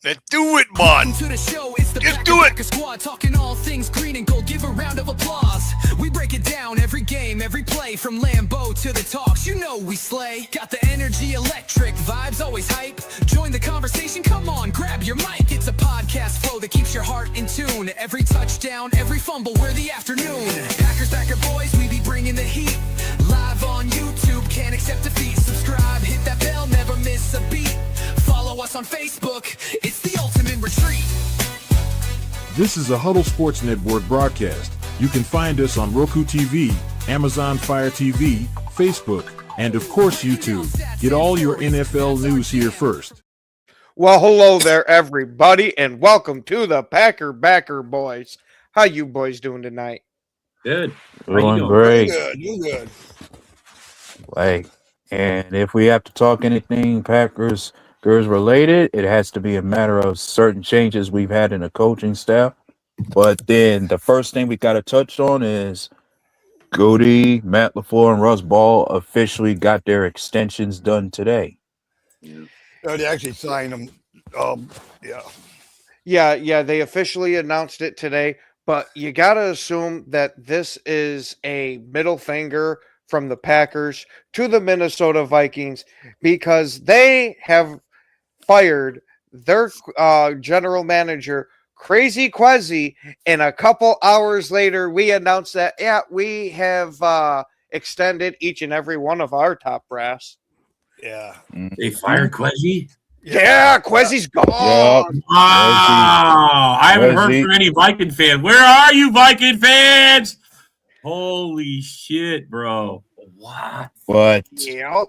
Let's do it, man. To the show, it's the Just do it. Packer Squad, talking all things green and gold. Give a round of applause. We break it down every game, every play, from Lambeau to the talks. You know we slay. Got the energy, electric vibes, always hype. Join the conversation. Come on, grab your mic. It's a podcast flow that keeps your heart in tune. Every touchdown, every fumble, we're the afternoon. Packer boys, we be bringing the heat. Live on YouTube, can't accept defeat. Subscribe, hit that bell, never miss a beat. Follow us on Facebook, it's the ultimate retreat. This is a Huddle Sports Network broadcast. You can find us on Roku TV, Amazon Fire TV, Facebook, and of course YouTube. Get all your NFL news here first. Well, hello there, everybody, and welcome to the Packer Boys. How you boys doing tonight? Good. Doing great. You good. Like, and if we have to talk anything Packers related, it has to be a matter of certain changes we've had in the coaching staff. But then the first thing we got to touch on is Goody, Matt LaFleur, and Russ Ball officially got their extensions done today. They actually signed them. Yeah. Yeah, they officially announced it today, but you got to assume that this is a middle finger from the Packers to the Minnesota Vikings because they have fired their general manager, Crazy Quezzy, and a couple hours later we announced that, we have extended each and every one of our top brass. Yeah. They fired Quezzy? Yeah, Quezzy's gone. Yep. Wow. I haven't heard Quezzy. from any Viking fan. Where are you, Viking fans? Holy shit, bro. What? But Yep.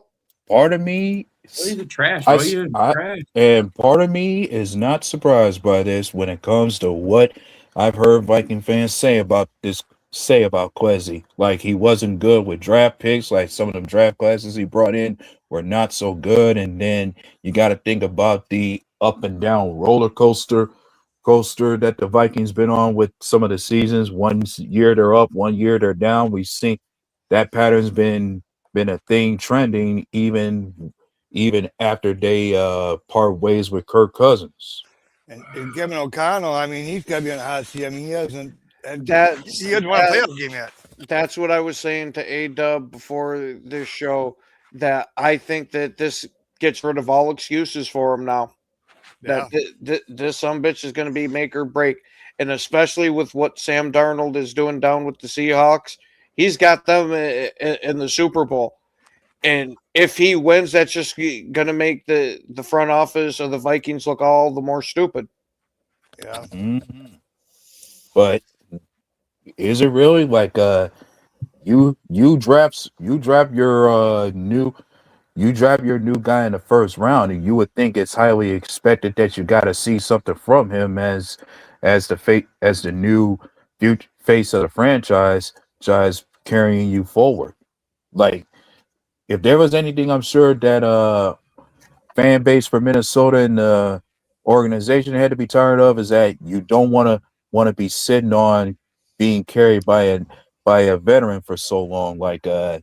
part of me, He's a trash, I- bro. He's a I- trash. and part of me is not surprised by this when it comes to what I've heard Viking fans say about Quezzy. Like, he wasn't good with draft picks. Like, some of them draft classes he brought in were not so good. And then you got to think about the up and down roller coaster that the Vikings been on with some of the seasons. 1 year they're up, 1 year they're down. We've seen that pattern's been a thing trending even after they part ways with Kirk Cousins. And Kevin O'Connell, I mean, he's got to be on the hot seat. I mean, he hasn't won a That's playoff game yet. That's what I was saying to A-Dub before this show, that I think that this gets rid of all excuses for him now. Yeah. That this sumbitch is going to be make or break. And especially with what Sam Darnold is doing down with the Seahawks, he's got them in the Super Bowl. And if he wins, that's just going to make the front office of the Vikings look all the more stupid. Yeah. Mhm. But is it really like you draft your new guy in the first round, and you would think it's highly expected that you got to see something from him as the new future face of the franchise, just carrying you forward. Like, if there was anything, I'm sure that fan base for Minnesota and the organization had to be tired of, is that you don't want to be sitting on being carried by a veteran for so long. Like, at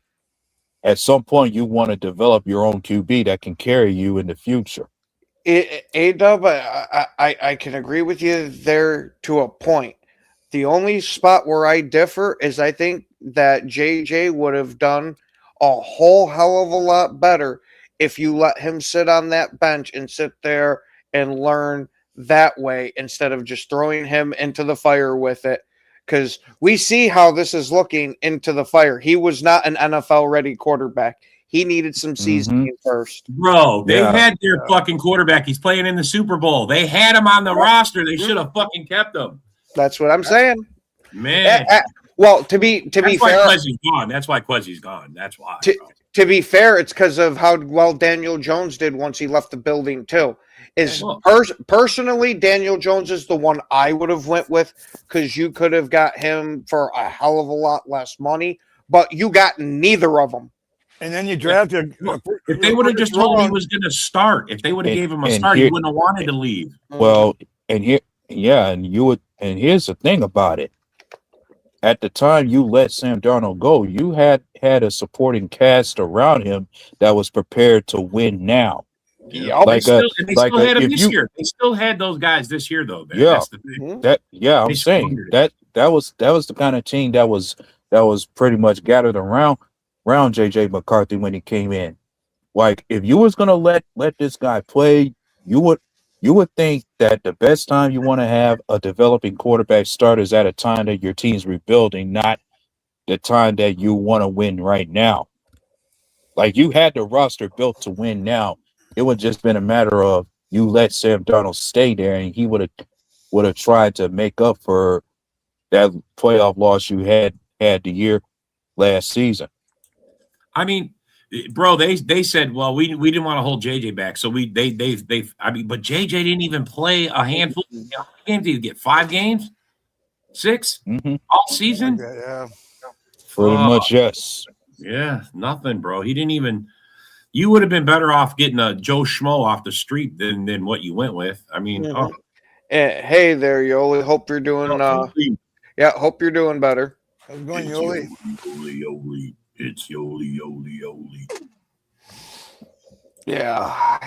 some point you want to develop your own QB that can carry you in the future. A-Dub, I can agree with you there to a point. The only spot where I differ is I think that JJ would have done a whole hell of a lot better if you let him sit on that bench and sit there and learn that way instead of just throwing him into the fire with it. Because we see how this is looking into the fire. He was not an NFL-ready quarterback. He needed some seasoning first. Bro, they Yeah. had their fucking quarterback. He's playing in the Super Bowl. They had him on the roster. They should have fucking kept him. That's what I'm saying. Man. Well, to be That's why fair, Quezzy's gone. That's why Quezzy's gone. That's why. bro. to be fair, it's because of how well Daniel Jones did once he left the building too. Personally, Daniel Jones is the one I would have went with, because you could have got him for a hell of a lot less money, but you got neither of them. And then you drafted. If they would have just told him he was going to start, if they would have gave him a start, he wouldn't have wanted to leave. Well, and here's the thing about it. At the time you let Sam Darnold go, you had a supporting cast around him that was prepared to win now. Yup. Like, And they like, still had them if this you- year. They still had those guys this year, though. Man. Yeah. That's the thing. Mhm. I'm They saying squandered that was the kind of team that was pretty much gathered around JJ McCarthy when he came in. Like, if you was gonna let this guy play, you would think that the best time you want to have a developing quarterback start is at a time that your team's rebuilding, not the time that you want to win right now. Like, you had the roster built to win now. It would just been a matter of you let Sam Darnold stay there, and he would have tried to make up for that playoff loss you had the year last season. I mean, bro, they said, well, we didn't want to hold JJ back, so but JJ didn't even play a handful of games. Did he get 5 games? 6 all season? Yeah. Pretty Oh. much, yes. Yeah, nothing, bro. He didn't even. You would have been better off getting a Joe Schmo off the street than what you went with. I mean, Mhm. Hey there, Yoli. Hope you're doing. Hope you're doing better. How's it going, Yoli? Yoli. It's Yoli, Yoli, Yoli. Yeah,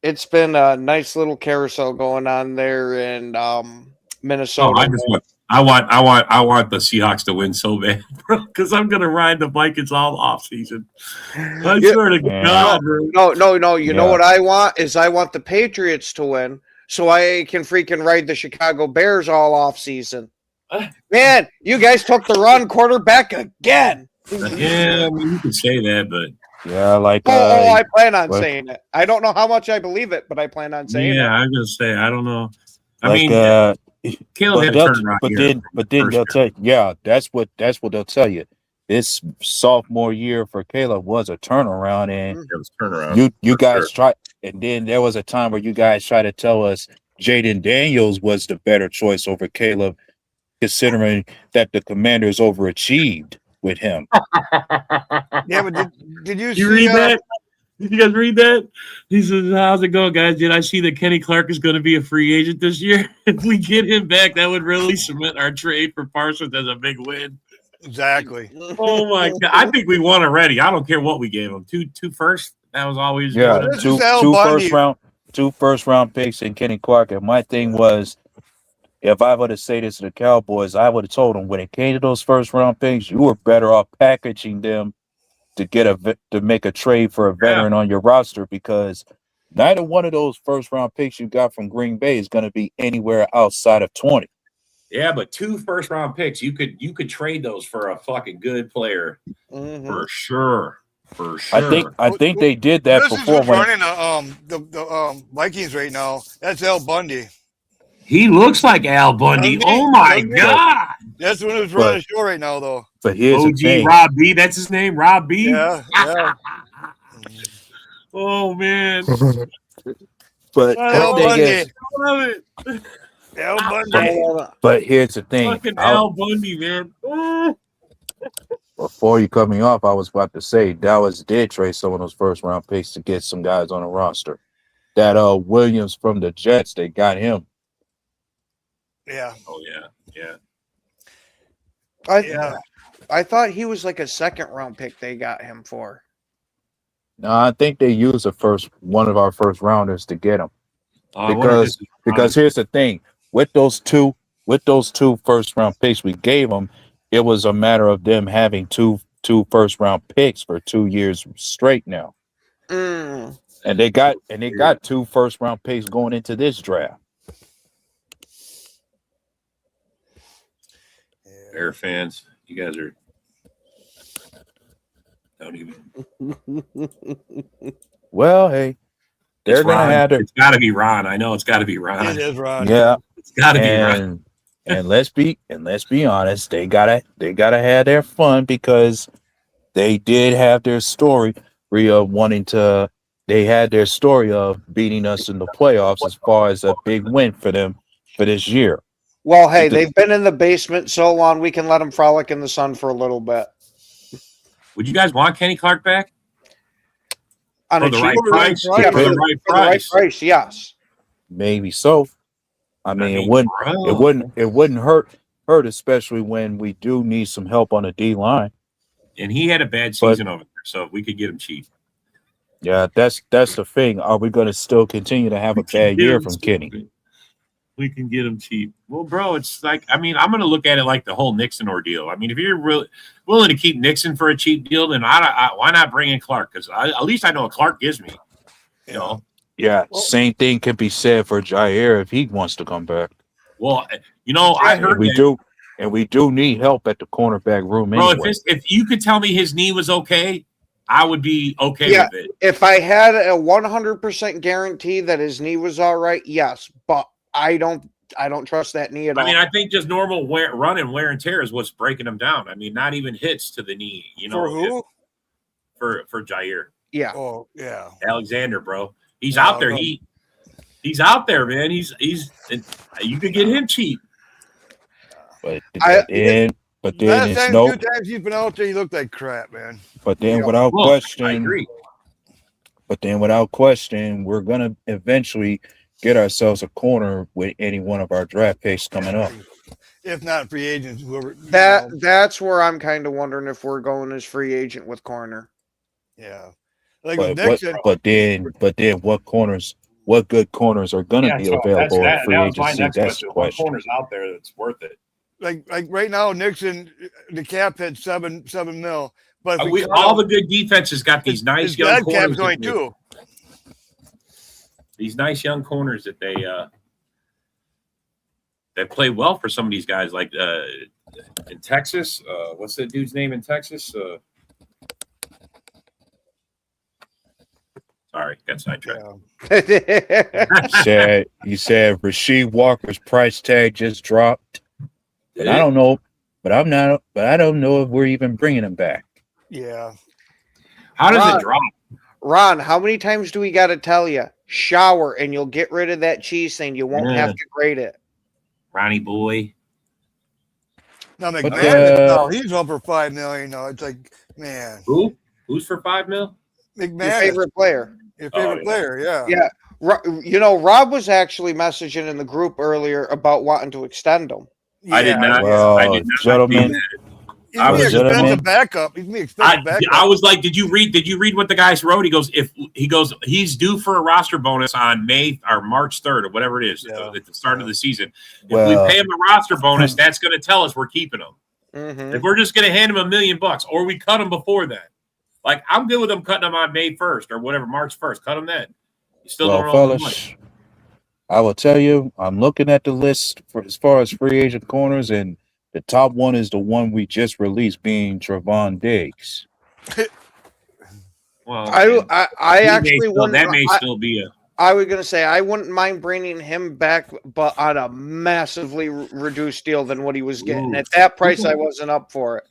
it's been a nice little carousel going on there in Minnesota. I want the Seahawks to win so bad, bro, because I'm gonna ride the Vikings all off season. I Yeah. swear to God, bro. No. You know what I want is I want the Patriots to win, so I can freaking ride the Chicago Bears all off season. Man, you guys took the wrong quarterback again. Yeah, I mean, you can say that, but Yeah, like I plan on like- saying it. I don't know how much I believe it, but I plan on saying it. yeah, I'm gonna say I don't know. I like mean, Caleb had a they'll- turnaround but year. then they'll tell that's what they'll tell you. This sophomore year for Caleb was a turnaround, and It was turnaround. you for guys sure. tried, and then there was a time where you guys tried to tell us Jaden Daniels was the better choice over Caleb, considering that the Commanders overachieved with him. Yeah, but did you see You read that? Did you guys read that? He says, "How's it going, guys? Did I see that Kenny Clark is going to be a free agent this year? If we get him back, that would really cement our trade for Parsons as a big win." Exactly. Oh my God! I think we won already. I don't care what we gave him. Two first. That was always Yeah, This two is Al two Bundy. first round picks and Kenny Clark. And my thing was, if I would have said this to the Cowboys, I would have told them when it came to those first round picks, you were better off packaging them to make a trade for a veteran on your roster, because neither one of those first round picks you got from Green Bay is going to be anywhere outside of 20. Yeah, but 2 first round picks, you could trade those for a fucking good player Mhm. for sure. For sure. I think they did that This is before. who's When running the Vikings right now. That's Al Bundy. He looks like Al Bundy. Bundy? Oh my Bundy? God! That's the one who's running the show right now, though. but here's the OG thing. Rob B. That's his name, Rob B. Yeah. Oh man, But Al the thing Bundy. is, I love it. Al Bundy. but here's the thing. Fucking Al Bundy, man. Before you cut me off, I was about to say Dallas did trade some of those first round picks to get some guys on the roster. That Williams from the Jets, they got him. Yeah. Oh yeah. Yeah. I thought he was like a second round pick they got him for. No, I think they used one of our first rounders to get him. Because here's the thing, with those two first round picks we gave them, it was a matter of them having two first round picks for 2 years straight now. Mm. And they got 2 first round picks going into this draft. Bear fans, you guys are don't even. Well, hey, they're It's gonna Ron. have their It's got to be Ron. I know it's got to be Ron. It is Ron. yeah. It's got to be Ron. And let's be honest, they gotta have their fun, because they did have their story they had their story of beating us in the playoffs as far as a big win for them for this year. Well, hey, they've been in the basement so long, we can let them frolic in the sun for a little bit. Would you guys want Kenny Clark back On for a the cheap right price? Yeah, For the right for the right price. price, yes. Maybe so. I mean, it bro. wouldn't hurt, especially when we do need some help on the D line. And he had a bad season over there, so we could get him cheap. Yeah, that's the thing. Are we going to still continue to have a bad year from Kenny? We can get him cheap. Well, bro, it's like, I mean, I'm going to look at it like the whole Nixon ordeal. I mean, if you're really willing to keep Nixon for a cheap deal, then why not bring in Clark? Because at least I know what Clark gives me. You know. Yeah, same thing can be said for Jair if he wants to come back. Well, you know, I heard we do need help at the cornerback room. Bro, anyway. if you could tell me his knee was okay, I would be okay with it. If I had a 100% guarantee that his knee was all right, yes, but I don't trust that knee at all. I mean, I think just normal run and wear and tear is what's breaking him down. I mean, not even hits to the knee. You know, For who? For Jair. Yeah. Oh, yeah. Alexander, bro. He's out there. No. He's out there, man. He's you could get him cheap. But then Last it's time, no. 2 times he's been out there, he looked like crap, man. But then Yeah. without Well, question, I agree. But then without question, we're gonna eventually get ourselves a corner with any one of our draft picks coming up. If not free agents, whoever. That's where I'm kind of wondering if we're going as free agent with corner. Yeah. Like But with Nixon, but then what good corners are gonna be available in free agency? That's the question. Corners out there that's worth it. like right now, Nixon, the cap hit seven mil. But if we All the good defenses got these nice his young dead corners. cap's only 2. These nice young corners that they play well for some of these guys, like in Texas. What's that dude's name in Texas? Sorry, got sidetracked. Yeah. You said Rasheed Walker's price tag just dropped. Did I it? don't know, but I don't know if we're even bringing him back. Yeah. How does Ron. it drop? Ron, how many times do we got to tell you? Shower and you'll get rid of that cheese thing. You won't have to grade it. Ronnie boy. Now But, McMahon, he's over 5 million. No, it's like, man, Who? Who's for $5 million? Your McMahon, favorite player. your favorite yeah. player. Yeah. Yeah. You know, Rob was actually messaging in the group earlier about wanting to extend them. I did not. Well, I did not gentlemen, see that. He's I me was- expensive gentlemen. backup. He's me expensive backup. I was like, did you read what the guys wrote? He goes, he's due for a roster bonus on March 3rd or whatever it is Yeah. at the start of the season. If Well- we pay him a roster bonus, that's going to tell us we're keeping him. Mm-hmm. If we're just going to hand him $1 million or we cut him before then, like I'm good with them cutting him on May 1st or whatever, March 1st. Cut him then. You still don't owe him money. fellas, I will tell you, I'm looking at the list for as far as free agent corners, and the top one is the one we just released, being Trevon Diggs. Well, I actually wouldn't. that may still be a. I was gonna say I wouldn't mind bringing him back, but on a massively reduced deal than what he was getting. Ooh. At that price, I wasn't up for it.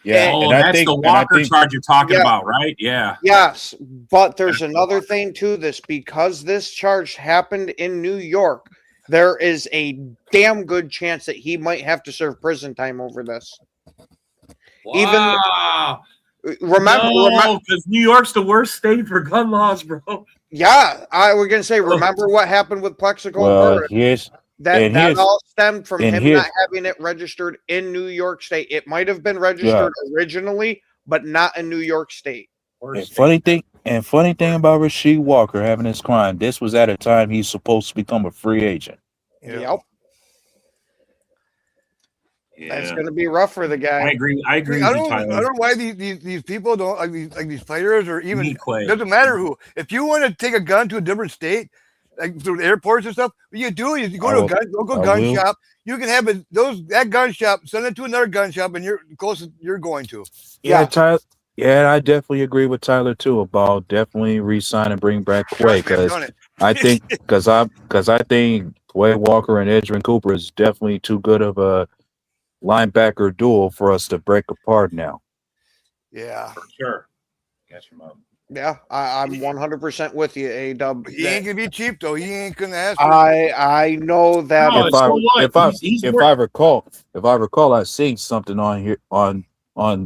Yeah, Oh, and I that's think, the and I Walker think charge you're talking Yeah. about, right? Yeah. Yes, but there's another thing to this because this charge happened in New York. There is a damn good chance that he might have to serve prison time over this. Wow. Remember, because New York's the worst state for gun laws, bro. yeah, I was gonna say, remember what happened with Plexico well, murder? here's That and that here's- all stemmed from and him here's- not having it registered in New York State. It might have been registered originally, but not in New York State. and funny thing about Rasheed Walker having his crime. This was at a time he's supposed to become a free agent. Yep, Yeah. that's gonna be rough for the I guy. agree. I agree I with you, don't Tyler. know why these people don't like these players or even Quay. doesn't matter who. If you want to take a gun to a different state, like through the airports and stuff, what you do is you go to a local I gun will. shop. You can have that gun shop, send it to another gun shop, and you're closest you're going to. Yeah, Yeah. Tyler. Yeah, I definitely agree with Tyler too about definitely re-sign and bring back Quay, Trust me, I've because done it. I think because I think Quay Walker and Edwin Cooper is definitely too good of a linebacker duo for us to break apart now. Yeah, For sure. Got your mom. Yeah, I'm 100% with you, A-Dub. he ain't gonna be cheap though. He ain't gonna ask. For I know that. No, If so I what? He's if worth- I recall, I've seen something on here on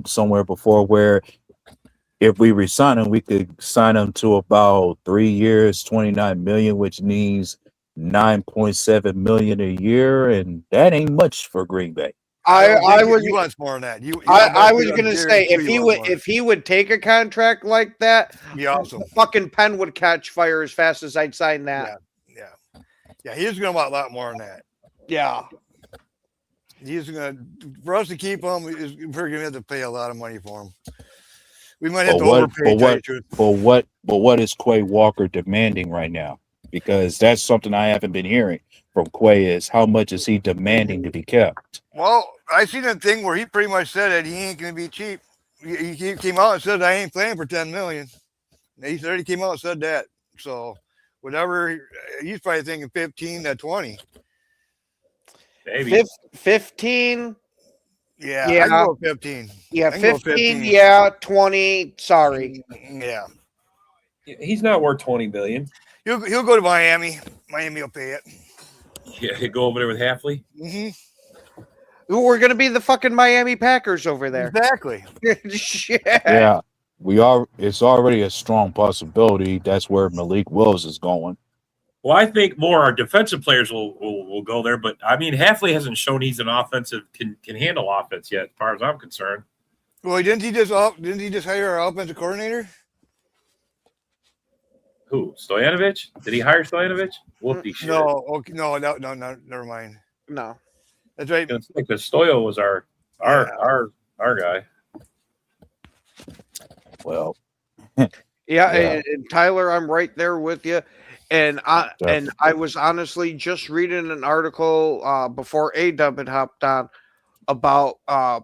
somewhere before where if we resign him, we could sign him to about 3 years, 29 million, which means 9.7 million a year, and that ain't much for Green Bay. I was he wants more than that. I was gonna say if he would take a contract like that, be awesome. the fucking pen would catch fire as fast as I'd sign that. Yeah, he's gonna want a lot more than that. Yeah. He's gonna for us to keep him. We're gonna have to pay a lot of money for him. We might have to overpay. But what is Quay Walker demanding right now? Because that's something I haven't been hearing from Quay. Is how much is he demanding to be kept? Well, I seen a thing where he pretty much said that he ain't gonna be cheap. He came out and said I ain't playing for $10 million. He already came out and said that. So whatever, he's probably thinking 15 to 20. Maybe 15. Yeah, Yeah. I can go 15. Yeah, I can go 15. Yeah, 20. Sorry. Yeah, He's not worth 20 million. he'll go to Miami. Miami will pay it. yeah, go over there with Halfley. We're gonna be the fucking Miami Packers over there. Exactly. Shit. Yeah, we are. It's already a strong possibility. That's where Malik Willis is going. Well, I think more our defensive players will go there, but I mean Halfley hasn't shown he's an offensive can handle offense yet, as far as I'm concerned. Well, didn't he just hire our offensive coordinator? Who? Stoyanovich? Did he hire Stoyanovich? Whoopty shit. No, okay, no, never mind. No. That's right. Because Stoyo was our guy. Well, Yeah, Yeah. and Tyler, I'm right there with you. And I was honestly just reading an article before A-Dub had hopped on about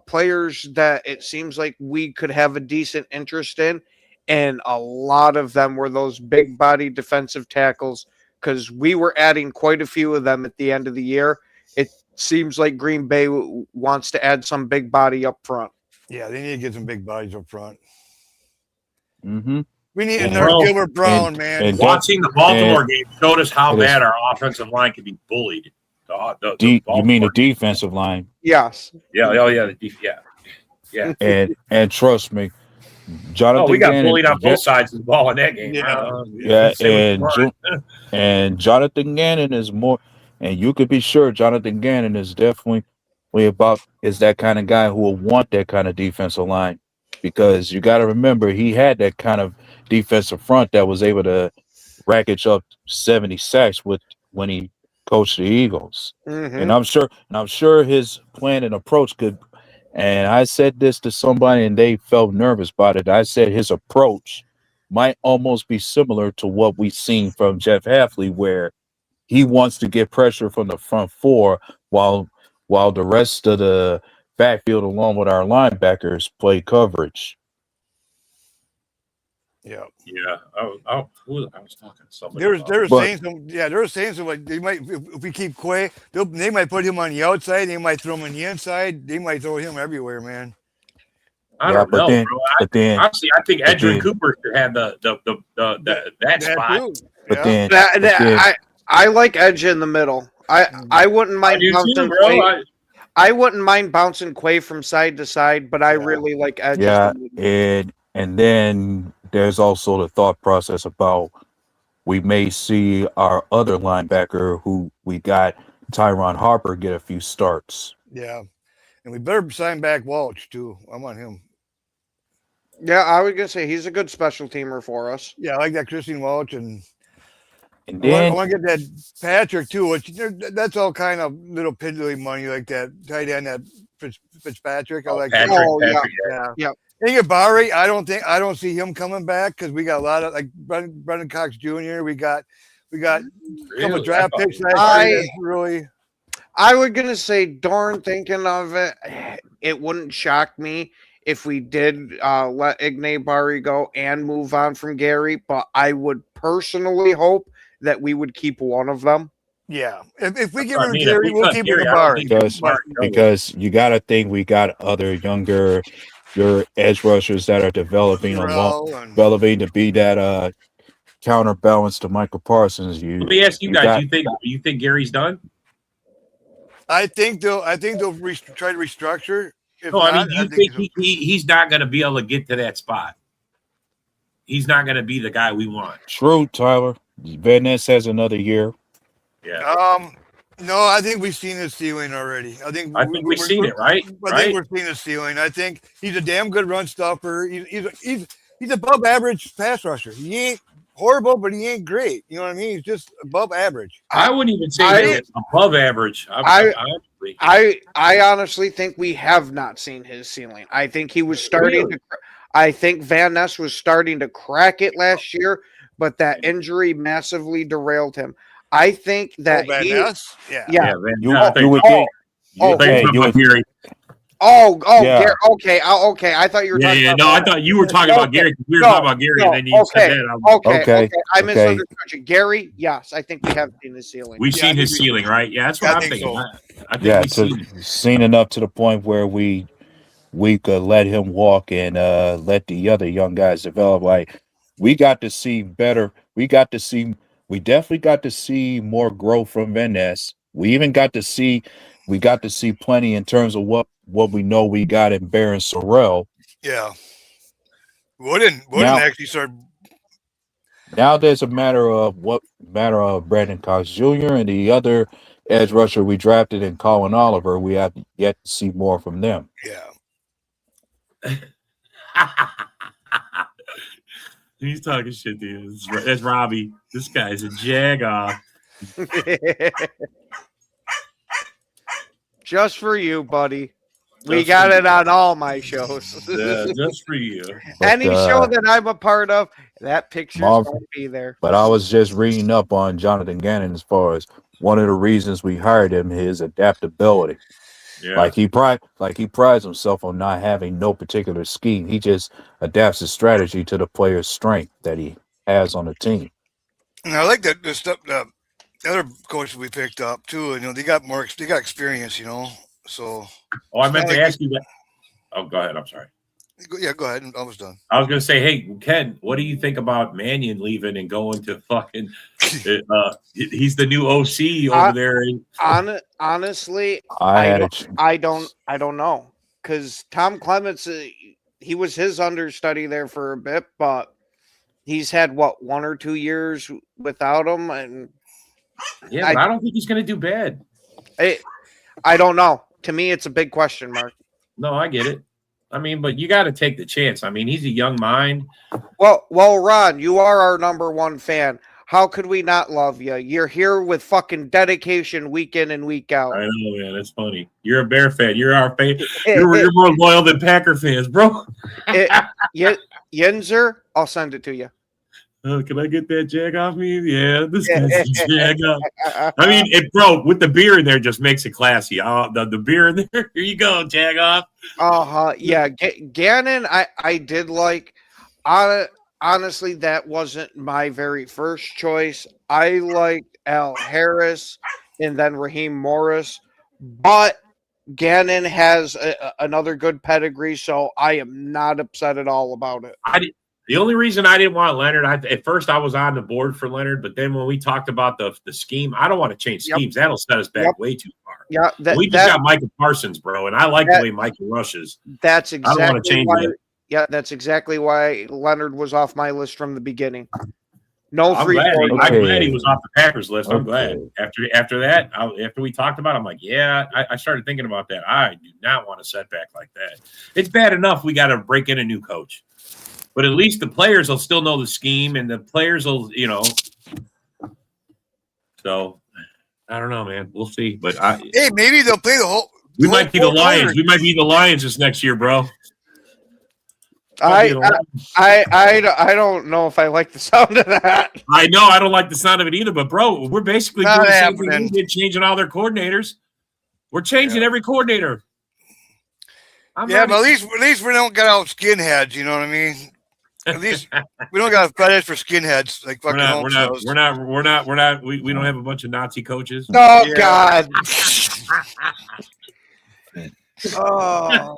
players that it seems like we could have a decent interest in, and a lot of them were those big body defensive tackles because we were adding quite a few of them at the end of the year. It seems like Green Bay wants to add some big body up front. Yeah, they need to get some big bodies up front. mm-hmm. We need And- another Gilbert Brown, and- man. and- Watching the Baltimore game showed us how it is- bad our offensive line could be bullied. You mean the Baltimore- defensive line? Yes. Yeah, oh yeah, yeah. And trust me, Jonathan. Oh, we got Gannon- bullied on both sides of the ball in that game. Yeah. And Jonathan Gannon is more, and you could be sure Jonathan Gannon is definitely is that kind of guy who will want that kind of defensive line, because you got to remember he had that kind of defensive front that was able to racket up 70 sacks when he coached the Eagles. Mhm. And I'm sure his plan and approach could. And I said this to somebody, and they felt nervous about it. I said his approach might almost be similar to what we've seen from Jeff Halfley, where he wants to get pressure from the front four while the rest of the backfield, along with our linebackers, play coverage. Yeah. Yeah. I was talking to somebody. They about were But- saying some. Yeah, they were saying some. Like they might, if we keep Quay, they might put him on the outside. They might throw him on the inside. They might throw him everywhere, man. I don't know, bro. But then, Honestly, I think but Edgerrin then- Cooper should have that spot. too. but Yeah. then, That- but that- then- I like Edge in the middle. I wouldn't I mind do too, bouncing bro. Quay. I wouldn't mind bouncing Quay from side to side, but I Yeah. really like Edge. yeah, and then there's also the thought process about we may see our other linebacker who we got, Tyron Harper, get a few starts. Yeah, and we better sign back Walsh too. I want him. Yeah, I was gonna say he's a good special teamer for us. Yeah, I like that Christine Walsh, and And I then want to get that Patrick too. Which that's all kind of little piddly money, like that tight end, that Fitzpatrick. I like Patrick, that. Oh, yeah. Patrick, Yeah. Yep. Ingabari, I don't see him coming back because we got a lot of like Brendan Cox Jr. We got a couple Really? draft I picks thought- last year. That's really I was gonna say, darn, thinking of it, it wouldn't shock me if we did let Igne Bari go and move on from Gary, but I would personally hope that we would keep one of them. yeah. If we That's get what I rid of mean. If Gary, we we'll cut keep Gary, I don't Ingabari. think Because- Smart goes. because you got to think we got other your edge rushers that are developing to be that counterbalance to Michael Parsons. Let me ask you you guys: got- you think Gary's done? I think they'll try to restructure. If No, I not, mean, you think so. he's not going to be able to get to that spot? He's not going to be the guy we want. True, Tyler. Van Ness has another year. Yeah. No, I think we've seen his ceiling already. I think we've seen it, right? I think we're seeing his ceiling. I think he's a damn good run stopper. He's above average pass rusher. He ain't horrible, but he ain't great. You know what I mean? He's just above average. I wouldn't even say he's above average. I honestly think we have not seen his ceiling. I think he was starting to. I think Van Ness was starting to crack it last year, but that injury massively derailed him. I think that Van Ness? Yeah. Yeah. You would think. Gary. Okay. I thought you were talking about I thought you were talking about Gary. We were talking about Gary, and then you said that. Okay. I misunderstood you. Gary, yes, I think we have seen his ceiling. We've seen his ceiling, right? Yeah, that's what I'm thinking. So. I think we've seen enough to the point where we could let him walk and let the other young guys develop. Like, we got to see better. We definitely got to see more growth from Van Ness. We even got to see plenty in terms of what we know we got in Baron Sorrell. Yeah. Wouldn't actually start. Now there's a matter of Brandon Cox Jr. and the other edge rusher we drafted in Colin Oliver. We have yet to see more from them. Yeah. He's talking shit to you. That's Robbie. This guy's a jag-off. Just for you, buddy. We got it on all my shows. Yeah, just for you. Any show that I'm a part of, that picture's going to be there. But I was just reading up on Jonathan Gannon as far as one of the reasons we hired him, his adaptability. Yeah. Like he prides himself on not having no particular scheme. He just adapts his strategy to the player's strength that he has on the team. And I like that the stuff the other coaches we picked up too. You know, they got experience. You know, so. Oh, I meant to ask you that. Oh, go ahead. I'm sorry. Yeah, go ahead. I was done. I was going to say, hey, Ken, what do you think about Mannion leaving and going to fucking? He's the new OC over there. Honestly, I don't know, because Tom Clements, he was his understudy there for a bit, but he's had 1 or 2 years without him, and yeah, but I don't think he's going to do bad. I don't know. To me, it's a big question mark. No, I get it. I mean, but you got to take the chance. I mean, he's a young mind. Well, Ron, you are our number one fan. How could we not love you? You're here with fucking dedication week in and week out. I know, man. That's funny. You're a Bear fan. You're our fan. You're more loyal than Packer fans, bro. Yinzer, I'll send it to you. Can I get that jag off me? Yeah, this guy's a jag off. I mean, bro, with the beer in there just makes it classy. The beer in there. Here you go, jag off. Yeah, Gannon, I did like. Honestly, that wasn't my very first choice. I liked Al Harris and then Raheem Morris, but Gannon has another good pedigree, so I am not upset at all about it. The only reason I didn't want Leonard, at first I was on the board for Leonard, but then when we talked about the scheme, I don't want to change schemes. That'll set us back way too far. Yeah, we just got Micah Parsons, bro, and I like the way Micah rushes. That's exactly I don't want to change it. Yeah, that's exactly why Leonard was off my list from the beginning. No, I'm glad he was off the Packers list. I'm glad. After that, after we talked about it, I'm like, yeah, I started thinking about that. I do not want a setback like that. It's bad enough we got to break in a new coach. But at least the players will still know the scheme, and the players will, So, I don't know, man. We'll see. But hey, maybe they'll play the whole. We might be the Lions. We might be the Lions this next year, bro. I don't know if I like the sound of that. I know I don't like the sound of it either. But bro, we're basically doing the same thing. We're changing all their coordinators. We're changing every coordinator. But at least we don't get out skinheads. You know what I mean? At least we don't got a fetish for skinheads like fucking we're not. We don't have a bunch of Nazi coaches. Oh God. Oh.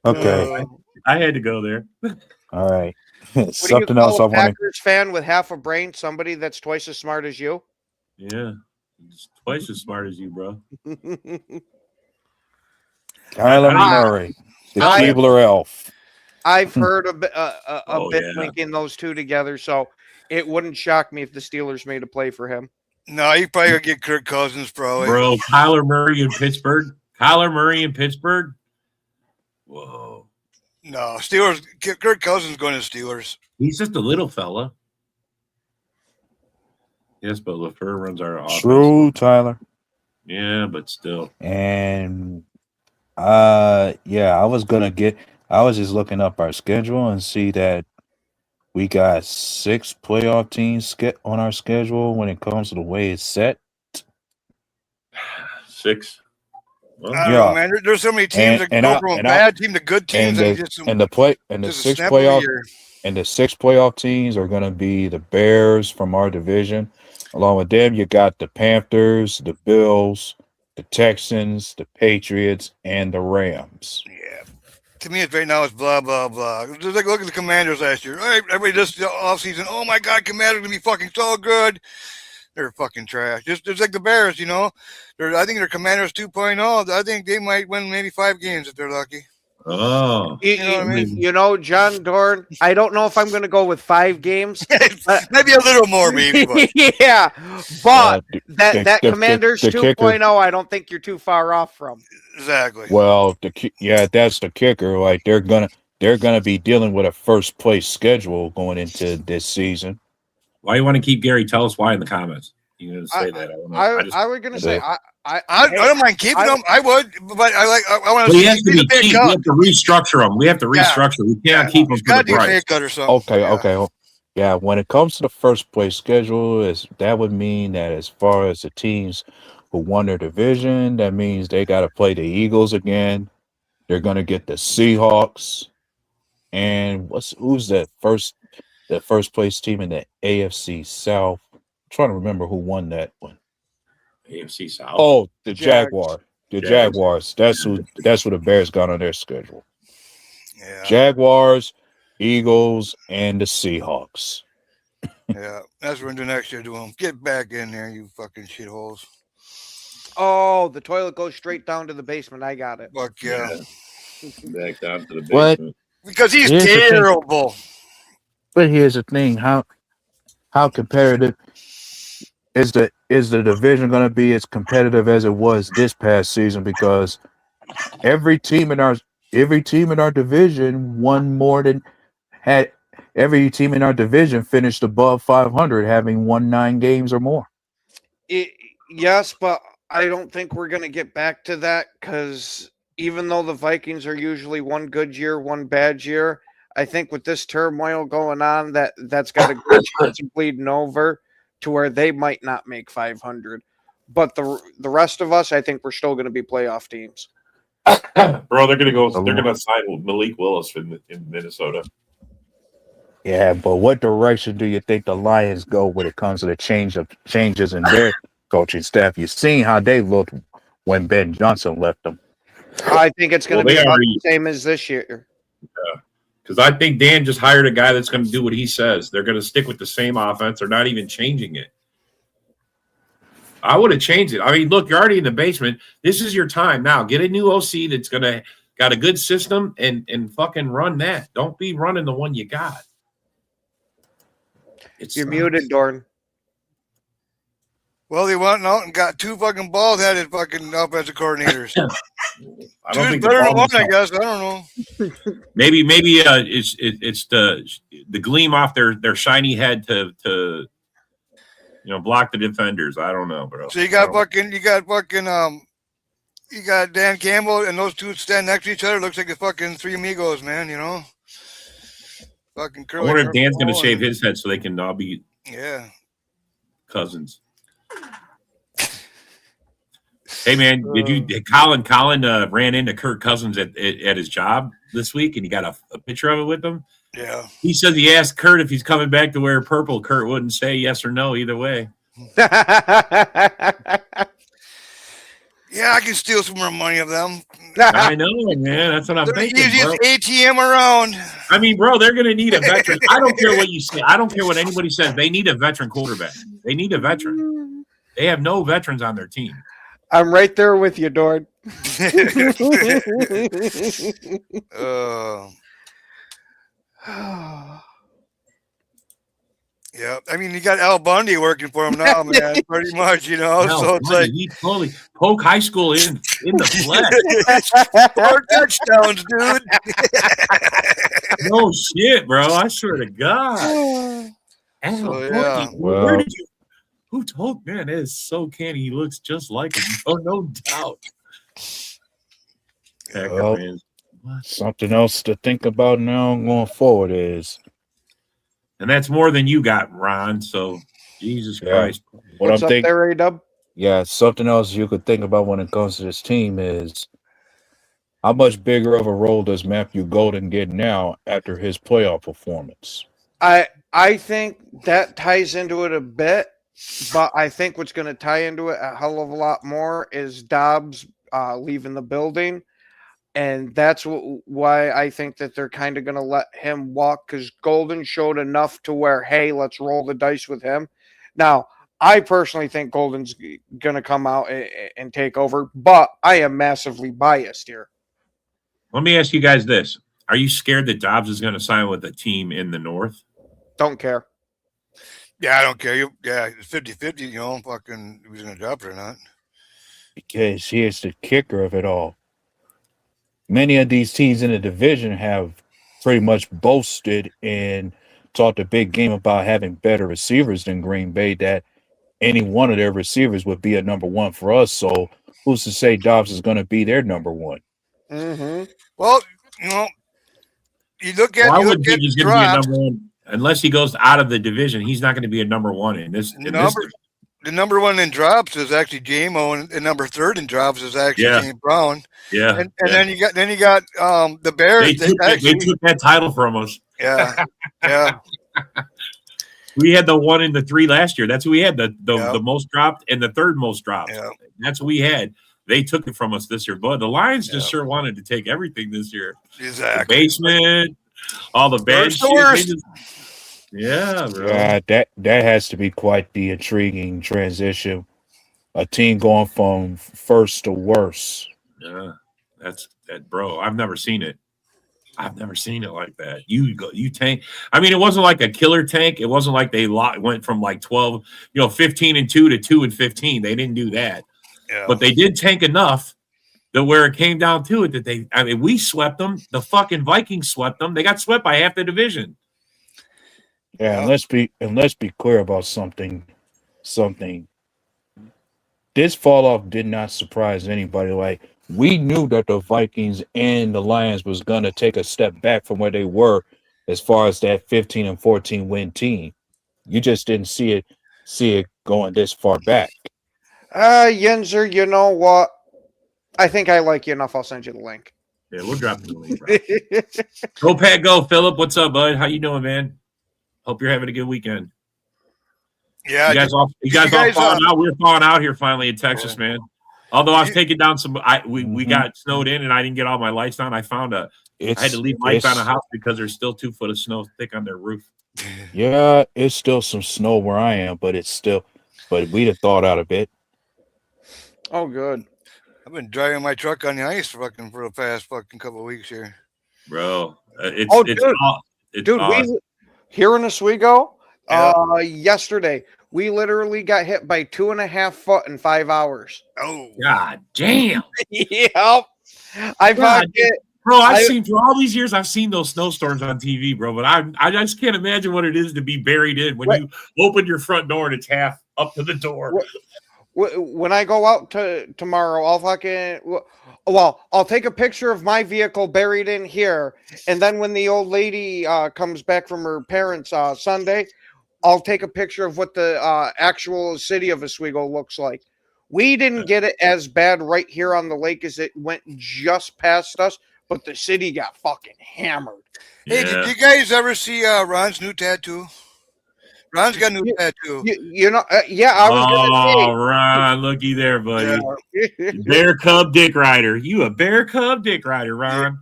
Okay. I had to go there. All right. Something else I want. Packers fan with half a brain, somebody that's twice as smart as you. Yeah, twice as smart as you, bro. Kyler Murray, the Keebler elf. I've heard a bit linking those two together, so it wouldn't shock me if the Steelers made a play for him. No, you probably gonna get Kirk Cousins, probably. Bro, Kyler Murray in Pittsburgh. Kyler Murray in Pittsburgh. Whoa. No, Steelers. Kirk Cousins going to Steelers. He's just a little fella. Yes, but LaFleur runs our offense. True, Tyler. Yeah, but still. And yeah, I was just looking up our schedule and see that we got 6 playoff teams on our schedule when it comes to the way it's set. 6. Well, I don't Yeah. know, man. There's so many teams that go from a bad team to good teams, And just the just a six snap of a playoff year. and the 6 playoff teams are going to be the Bears from our division. Along with them, you got the Panthers, the Bills, the Texans, the Patriots, and the Rams. Yeah. To me, it's right now it's blah blah blah. Just like look at the Commanders last year. Right, everybody this offseason. Oh my God, Commanders gonna be fucking so good. They're fucking trash. Just like the Bears, you know. I think they're Commanders 2.0. I think they might win maybe 5 games if they're lucky. oh. You know what I mean? You know, John Dorn, I don't know if I'm going to go with 5 games. Maybe a little more, maybe. But Yeah, but that the Commanders kicker- 2.0, I don't think you're too far off from. exactly. Well, that's the kicker. Like they're gonna be dealing with a first place schedule going into this season. Why you want to keep Gary? Tell us why in the comments. You gonna say that? I don't know. I was going to say, I don't mind keeping them. I would, but I want But to he has to see be the big cheap. We cut. have to restructure them. We have to restructure. We can't keep them for Got the to be a pay price. cut or something. Okay, Yeah. okay. Yeah, when it comes to the first place schedule, that would mean that as far as the teams who won their division, that means they got to play the Eagles again. They're gonna get the Seahawks, and who's the first place team in the AFC South? I'm trying to remember who won that one. AFC South. Oh, the Jags. Jaguars. The Jags. Jaguars. That's who the Bears got on their schedule. Yeah. Jaguars, Eagles, and the Seahawks. Yeah. That's what we're doing next year to them. Get back in there, you fucking shitholes. oh, the toilet goes straight down to the basement. I got it. Fuck yeah. Back down to the What? basement. Because he's Here's the thing. terrible. But here's the thing: how competitive is the division going to be as competitive as it was this past season? Because every team in our division won more than had. Every team in our division finished above 500, having won 9 games or more. Yes, but I don't think we're going to get back to that because even though the Vikings are usually one good year, one bad year, I think with this turmoil going on, that's got a good chance of bleeding over to where they might not make 500. But the rest of us, I think we're still going to be playoff teams. Bro, they're gonna sign Malik Willis in Minnesota. Yeah, but what direction do you think the Lions go when it comes to the changes in their coaching staff? You've seen how they looked when Ben Johnson left them. I think it's going to Well, be they about already- the same as this year. Because I think Dan just hired a guy that's going to do what he says. They're going to stick with the same offense. They're not even changing it. I would have changed it. I mean, look, you're already in the basement. This is your time now. Get a new OC that's got a good system and fucking run that. Don't be running the one you got. You're muted, Dorn. Well, they went out and got 2 fucking bald-headed fucking offensive coordinators. I don't Two's think better than one, the I guess. I don't know. maybe it's the gleam off their shiny head to block the defenders. I don't know, bro. So you got Dan Campbell and those 2 stand next to each other. Looks like it's fucking 3 amigos, man. You know, fucking I curly. wonder if Dan's going to purple shave and- his head so they can all be Yeah. cousins. Hey man, Colin ran into Kirk Cousins at his job this week, and he got a picture of it with him. Yeah. He says he asked Kurt if he's coming back to wear purple. Kurt wouldn't say yes or no either way. Yeah, I can steal some more money of them. I know, man. That's what I'm They're the thinking, bro. easiest ATM around. I mean, bro, they're going to need a veteran. I don't care what you say. I don't care what anybody says. They need a veteran quarterback. They need a veteran. They have no veterans on their team. I'm right there with you, Dorn. Yeah, I mean, you got Al Bundy working for him now, man. Pretty much, you know. Hell, So it's buddy, like he totally Polk High School in the flesh. 4 touchdowns, dude. No shit, bro. I swear to God. Al So, Bundy, yeah. where Well- did you? Who told? Man, that is so canny. He looks just like him. Oh, no doubt. Packer Well, fans. What? Something else to think about now going forward is And that's more than you got, Ron. So, Jesus Yeah. Christ. what What's I'm up thinking. there, A-Dub? Yeah, something else you could think about when it comes to this team is how much bigger of a role does Matthew Golden get now after his playoff performance? I think that ties into it a bit, but I think what's going to tie into it a hell of a lot more is Dobbs leaving the building. And that's why I think that they're kind of going to let him walk, because Golden showed enough to where, hey, let's roll the dice with him. Now, I personally think Golden's going to come out and take over, but I am massively biased here. Let me ask you guys this. Are you scared that Dobbs is going to sign with a team in the North? Don't care. Yeah, I don't care. Yeah, it's 50-50, you know, fucking who's going to drop it or not. Because here's the kicker of it all. Many of these teams in the division have pretty much boasted and talked a big game about having better receivers than Green Bay, that any one of their receivers would be a number one for us. So who's to say Dobbs is going to be their number one? Mm-hmm. Well, you know, you look at Well, I you wouldn't look think at he's going to be a drops. number one unless he goes out of the division. He's not going to be a number one in this. The number one in drops is actually JMO, and number third in drops is actually Yeah. James Brown. Yeah. And yeah. then you got the Bears. They took that title from us. yeah, yeah. We had the 1 and the 3 last year. That's who we had, the Yeah. most dropped and the third most dropped. Yeah. That's what we had. They took it from us this year. But the Lions just Yeah. sure wanted to take everything this year. The Exactly. basement, all the bad Worst to shit. They worst. just- yeah, bro. That has to be quite the intriguing transition. A team going from first to worst. Yeah, that's that, bro. I've never seen it. I've never seen it like that. You tank. I mean, it wasn't like a killer tank. It wasn't like they went from like 12, 15-2 to 2-15. They didn't do that, Yeah. but they did tank enough that where it came down to it that we swept them. The fucking Vikings swept them. They got swept by half the division. Yeah, and let's be clear about something. This fall off did not surprise anybody. Like, we knew that the Vikings and the Lions was gonna take a step back from where they were as far as that 15 and 14 win team. You just didn't see it going this far back. Yenzer, you know what? I think I like you enough. I'll send you the link. Yeah, we'll drop the link. Bro. Go Pat, go Philip. What's up, bud? How you doing, man? Hope you're having a good weekend. Yeah. You guys all falling out. We're falling out here finally in Texas, man. Although I was taking down some, we got snowed in and I didn't get all my lights on. I found I had to leave lights on a house because there's still 2 foot of snow thick on their roof. Yeah, it's still some snow where I am, but we'd have thawed out a bit. Oh, good. I've been driving my truck on the ice for the past couple of weeks here. Bro, it's Dude, awesome. we here in Oswego, Yeah. yesterday we literally got hit by 2.5 foot in 5 hours. Oh, God damn. Yep. I God, fucking Bro, I've seen for all these years, I've seen those snowstorms on TV, bro. But I just can't imagine what it is to be buried in when you open your front door and it's half up to the door. when I go out tomorrow, I'll take a picture of my vehicle buried in here, and then when the old lady comes back from her parents' Sunday, I'll take a picture of what the actual city of Oswego looks like. We didn't get it as bad right here on the lake as it went just past us, but the city got fucking hammered. Hey, Yeah. did you guys ever see Ron's new tattoo? Ron's got a new tattoo. You know, I was Oh, Ron, looky there, buddy. Yeah. Bear Cub Dick Rider. You a Bear Cub Dick Rider, Ron.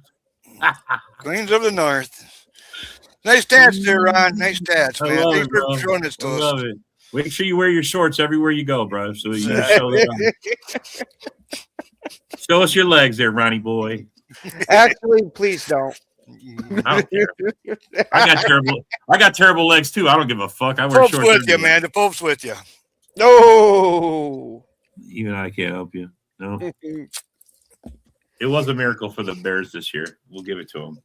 Queens of the North. Nice tats there, Ron. Nice tats, I man. love Thanks it, bro. for showing this to I us. love it. Make sure you wear your shorts everywhere you go, bro. So you show them. Show us your legs there, Ronnie boy. Actually, please don't. I don't care. I got terrible legs too. I don't give a fuck. I wear Pope's short. with you, man. The Pope's with you. No. Even I can't help you. No. It was a miracle for the Bears this year. We'll give it to them.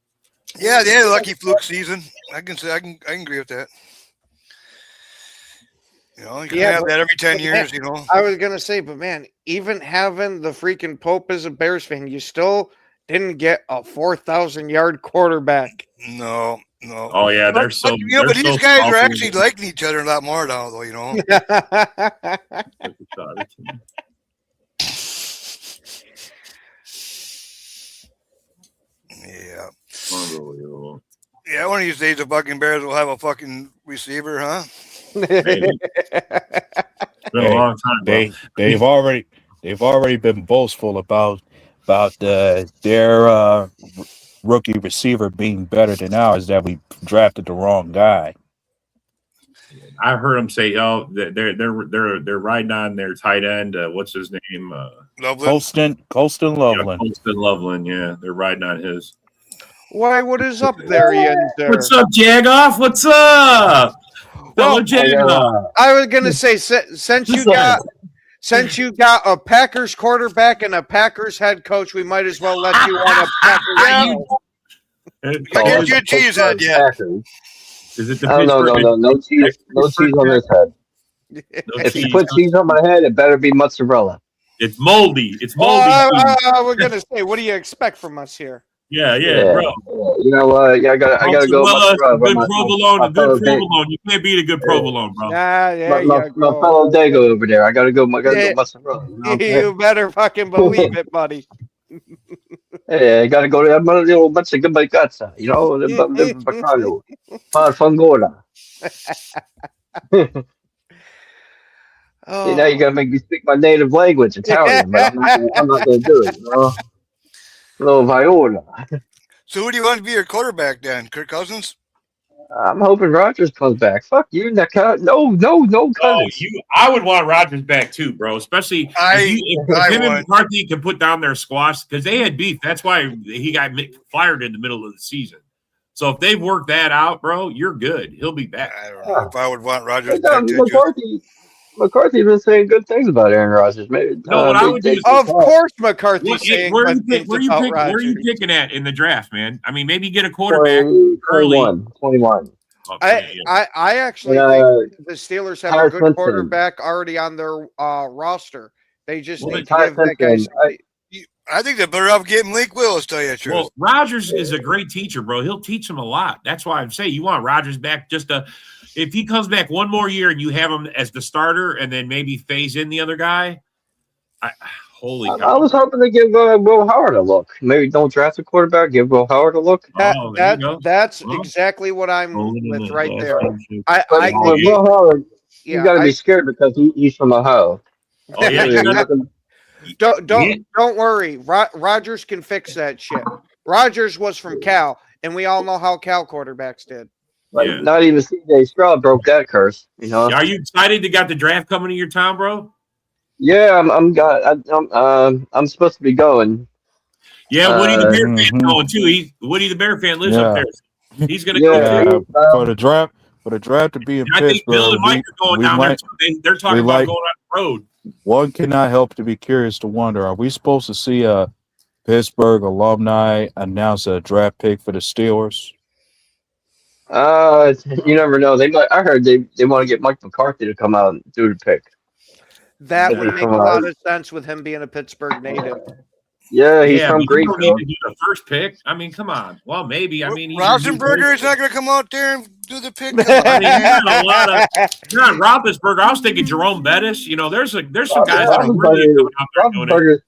Yeah, they had a lucky fluke season. I can agree with that. You know, you can Yeah, have but- that every 10 but years, you know. I was gonna say, but man, even having the freaking Pope as a Bears fan, you still didn't get a 4,000-yard quarterback. No. Oh yeah, they're so. But, you know, but these guys are actually liking each other a lot more now, though, you know. Yeah. Unbelievable. Yeah, one of these days the fucking Bears will have a fucking receiver, huh? Maybe. It's been a long time. Bro. They've already been boastful about their rookie receiver being better than ours, that we drafted the wrong guy. I heard them say, "Oh, they're riding on their tight end. What's his name? Loveland. Colston Loveland. Colston Loveland. Yeah, they're riding on his. Why? What is up there, Yenzer? What's up, Jagoff? What's up, fellow Jagoff? I was gonna say, since you got a Packers quarterback and a Packers head coach, we might as well let you on a Packers. I get your cheese head, yeah. Is it the No cheese on this head. If you put cheese on my head, it better be mozzarella. It's moldy. It's moldy. We're gonna say, what do you expect from us here? Yeah, bro. You know what? Yeah, I gotta go. Good provolone. You can't beat a good provolone, bro. My fellow Dago over there. I gotta go mozzarella. You better fucking believe it, buddy. Hey, I gotta go to that little bunch of good guts. You know, the Bacano, Fangola. Oh. See, now you gotta make me speak my native language, Italian, but I'm not gonna do it. You know? Little Viola. So who do you want to be your quarterback then? Kirk Cousins? I'm hoping Rodgers comes back. Fuck you, no, Cousins. I would want Rodgers back too, bro. Especially if him and McCarthy can put down their squash, because they had beef. That's why he got fired in the middle of the season. So if they've worked that out, bro, you're good. He'll be back. I don't know if I would want Rodgers back too. McCarthy's been saying good things about Aaron Rodgers. Maybe, no, what I would do is, of course, McCarthy's saying where are Rodgers. you picking at in the draft, man? I mean, maybe get a quarterback early. 21. Okay, I actually think the Steelers have a good quarterback already on their roster. They just need to give that guy some. I think they're better off getting Link Willis, tell you the truth. Well, Rodgers is a great teacher, bro. He'll teach them a lot. That's why I'm saying you want Rodgers back if he comes back one more year and you have him as the starter and then maybe phase in the other guy. Holy cow. I was hoping to give Will Howard a look. Maybe don't draft a quarterback, give Will Howard a look. That's exactly what I'm with right there. Will Howard, you got to be scared because he's from Ohio. Oh, yeah. Don't worry. Rodgers can fix that shit. Rodgers was from Cal, and we all know how Cal quarterbacks did. Like, not even CJ Stroud broke that curse. You know? Are you excited to got the draft coming to your town, bro? Yeah, I'm supposed to be going. Yeah, Woody the Bear fan going too. Woody the Bear fan lives up there. He's gonna go too. For the draft to be in Pittsburgh. I think Bill and Mike are going down there too. They're talking about going on the road. One cannot help to be curious to wonder: are we supposed to see a Pittsburgh alumni announce a draft pick for the Steelers? You never know. They might. I heard they want to get Mike McCarthy to come out and do the pick. That would make a lot of sense with him being a Pittsburgh native. Yeah, he's from Greece. You don't need to do the first pick. I mean, come on. Well, maybe. I mean, Roethlisberger is not going to come out there and do the pick. I mean, not Roethlisberger. I was thinking Jerome Bettis. You know, there's some guys that are really coming out there doing it.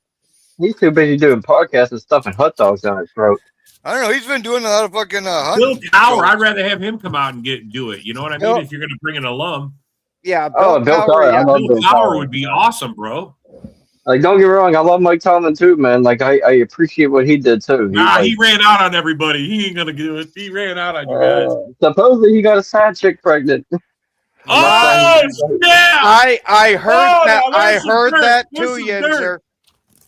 He's too busy doing podcasts and stuffing hot dogs down his throat. I don't know. He's been doing a lot of fucking Bill Cowher. I'd rather have him come out and do it. You know what I mean? If you're going to bring an alum. Yeah, Bill Cowher would be awesome, bro. Like, don't get me wrong, I love Mike Tomlin too, man. Like, I appreciate what he did too. He ran out on everybody. He ain't gonna do it. He ran out on you guys. Supposedly he got a side chick pregnant. Oh yeah! I heard that. I heard that too, Yenzer.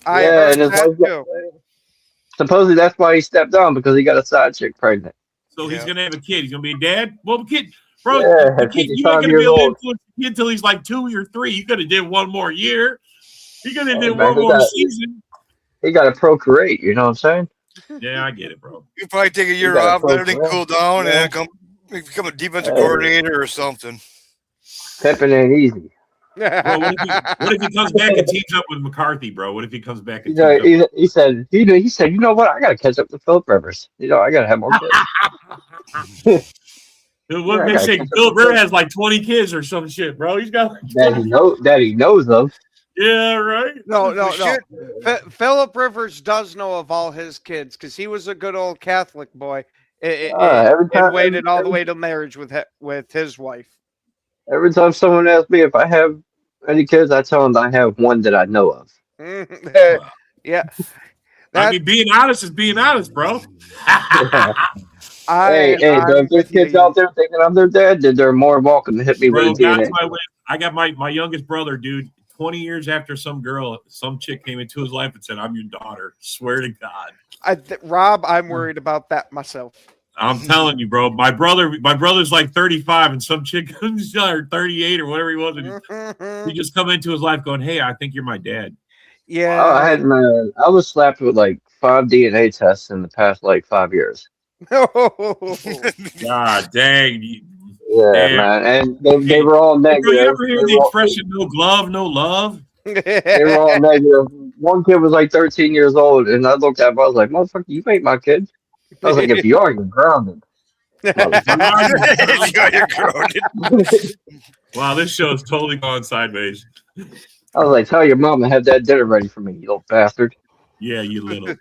I heard that too. supposedly that's why he stepped down because he got a side chick pregnant. So he's Yeah. gonna have a kid. He's gonna be a dad. Well, the kid, bro, Yeah, the kid, you 55 ain't gonna be years able to old. influence the kid until he's like 2 or 3. You could have did one more year. You could have Hey, did man, one more season. He got to procreate. You know what I'm saying? Yeah, I get it, bro. You probably take a year gotta off, let everything focus, cool down, yeah. and then become a defensive Hey. coordinator or something. Pimping ain't easy. Bro, what if he comes back and teams up with McCarthy, bro? What if he comes back and You know, teams up? he said, you know what? I got to catch up with Philip Rivers. You know, I got to have more kids. What I they gotta say? catch up Bill with Burr Phil. has like 20 kids or some shit, bro. He's got like That he knows them. yeah, right. No. Shit. Philip Rivers does know of all his kids because he was a good old Catholic boy. Every time, And waited all the way to marriage with his wife. every time someone asks me if I have any kids, I tell them I have one that I know of. Yeah. I mean, being honest is being honest, bro. Hey, I'm if there's with kids you. out there thinking I'm their dad, then they're more welcome to hit me Bro, with a God's DNA. my witness. I got my youngest brother, dude. 20 years after some chick came into his life and said, "I'm your daughter." Swear to God. Rob, I'm worried about that myself. I'm telling you, bro. My brother's like 35, and some chick comes or 38 or whatever he was, and he just come into his life going, "Hey, I think you're my dad." Yeah. I was slapped with like 5 DNA tests in the past like 5 years. God dang. Yeah, Damn. man, and they were all Bro, negative. you ever hear They the were all- expression "no glove, no love"? They were all negative. One kid was like 13 years old, and I looked at him. I was like, "Motherfucker, you ain't my kid." I was like, "If you are, you're grounded." Motherfucker. You're grounded. Wow, this show is totally gone sideways. I was like, "Tell your mom to have that dinner ready for me, you little bastard." Yeah, you little.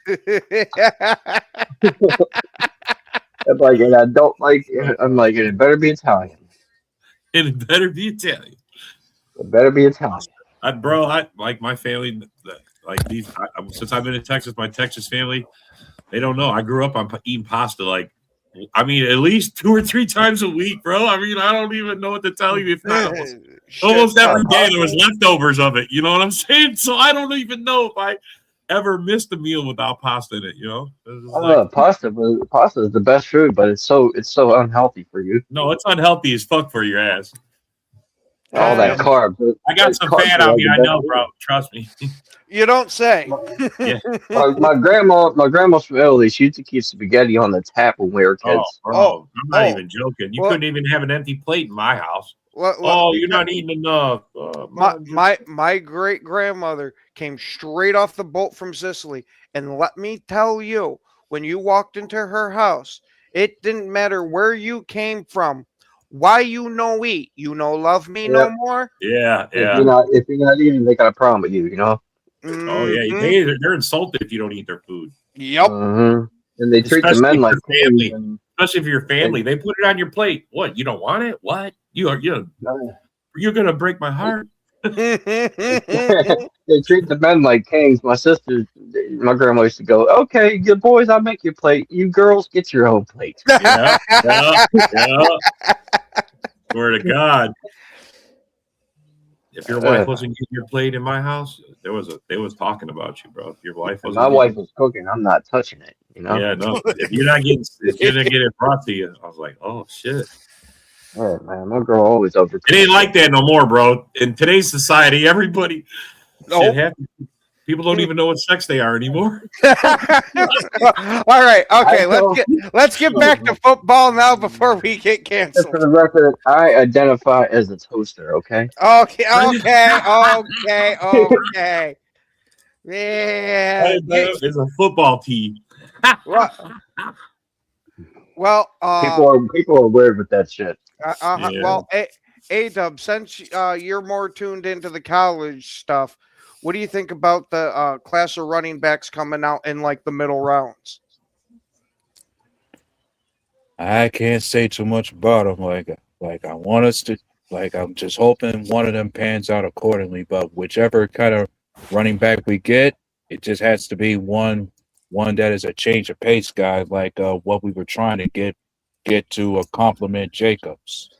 I'm like, and I don't like. I'm like, and it better be Italian. And it better be Italian. It better be Italian. I like my family, like these. Since I've been in Texas, my Texas family, they don't know. I grew up on eating pasta, like, I mean, at least 2 or 3 times a week, bro. I mean, I don't even know what to tell you. If not, almost every day there was leftovers of it. You know what I'm saying? So I don't even know if I ever missed a meal without pasta in it. You know? Pasta is the best food, but it's so unhealthy for you. No, it's unhealthy as fuck for your ass. All that carbs. I got some fat out here. I know, bro. Trust me. You don't say. My grandma's from Italy. She used to keep spaghetti on the tap when we were kids. Oh, bro, I'm not even joking. You couldn't even have an empty plate in my house. You're not eating enough. My great grandmother came straight off the boat from Sicily, and let me tell you, when you walked into her house, it didn't matter where you came from. Why you no eat? You no love me no more? Yeah. If you're not eating, they got a problem with you, you know? Oh, yeah. They're insulted if you don't eat their food. Yep. And they treat the men like family. Especially if you're family. They put it on your plate. What? You don't want it? What? You're going to break my heart. They treat the men like kings. My grandma used to go, "Okay, you boys, I'll make your plate. You girls, get your own plate." Yeah. Swear to God. If your wife wasn't getting your plate in my house, they was talking about you, bro. If your wife wasn't. My wife was cooking. I'm not touching it. You know. Yeah, no. If you didn't get it brought to you, I was like, oh shit. Yeah, man, my girl always over. It ain't like that no more, bro. In today's society, everybody, shit happens. People don't even know what sex they are anymore. All right, okay, let's get back to football now before we get Just canceled. for the record, I identify as a toaster. Okay. Okay. Yeah. It's a football team. Well, people are weird with that shit. Yeah. Well, A-Dub, since you're more tuned into the college stuff, what do you think about the class of running backs coming out in like the middle rounds? I can't say too much about them. Like I want us to. Like I'm just hoping one of them pans out accordingly. But whichever kind of running back we get, it just has to be one that is a change of pace guy, like what we were trying to get to complement Jacobs.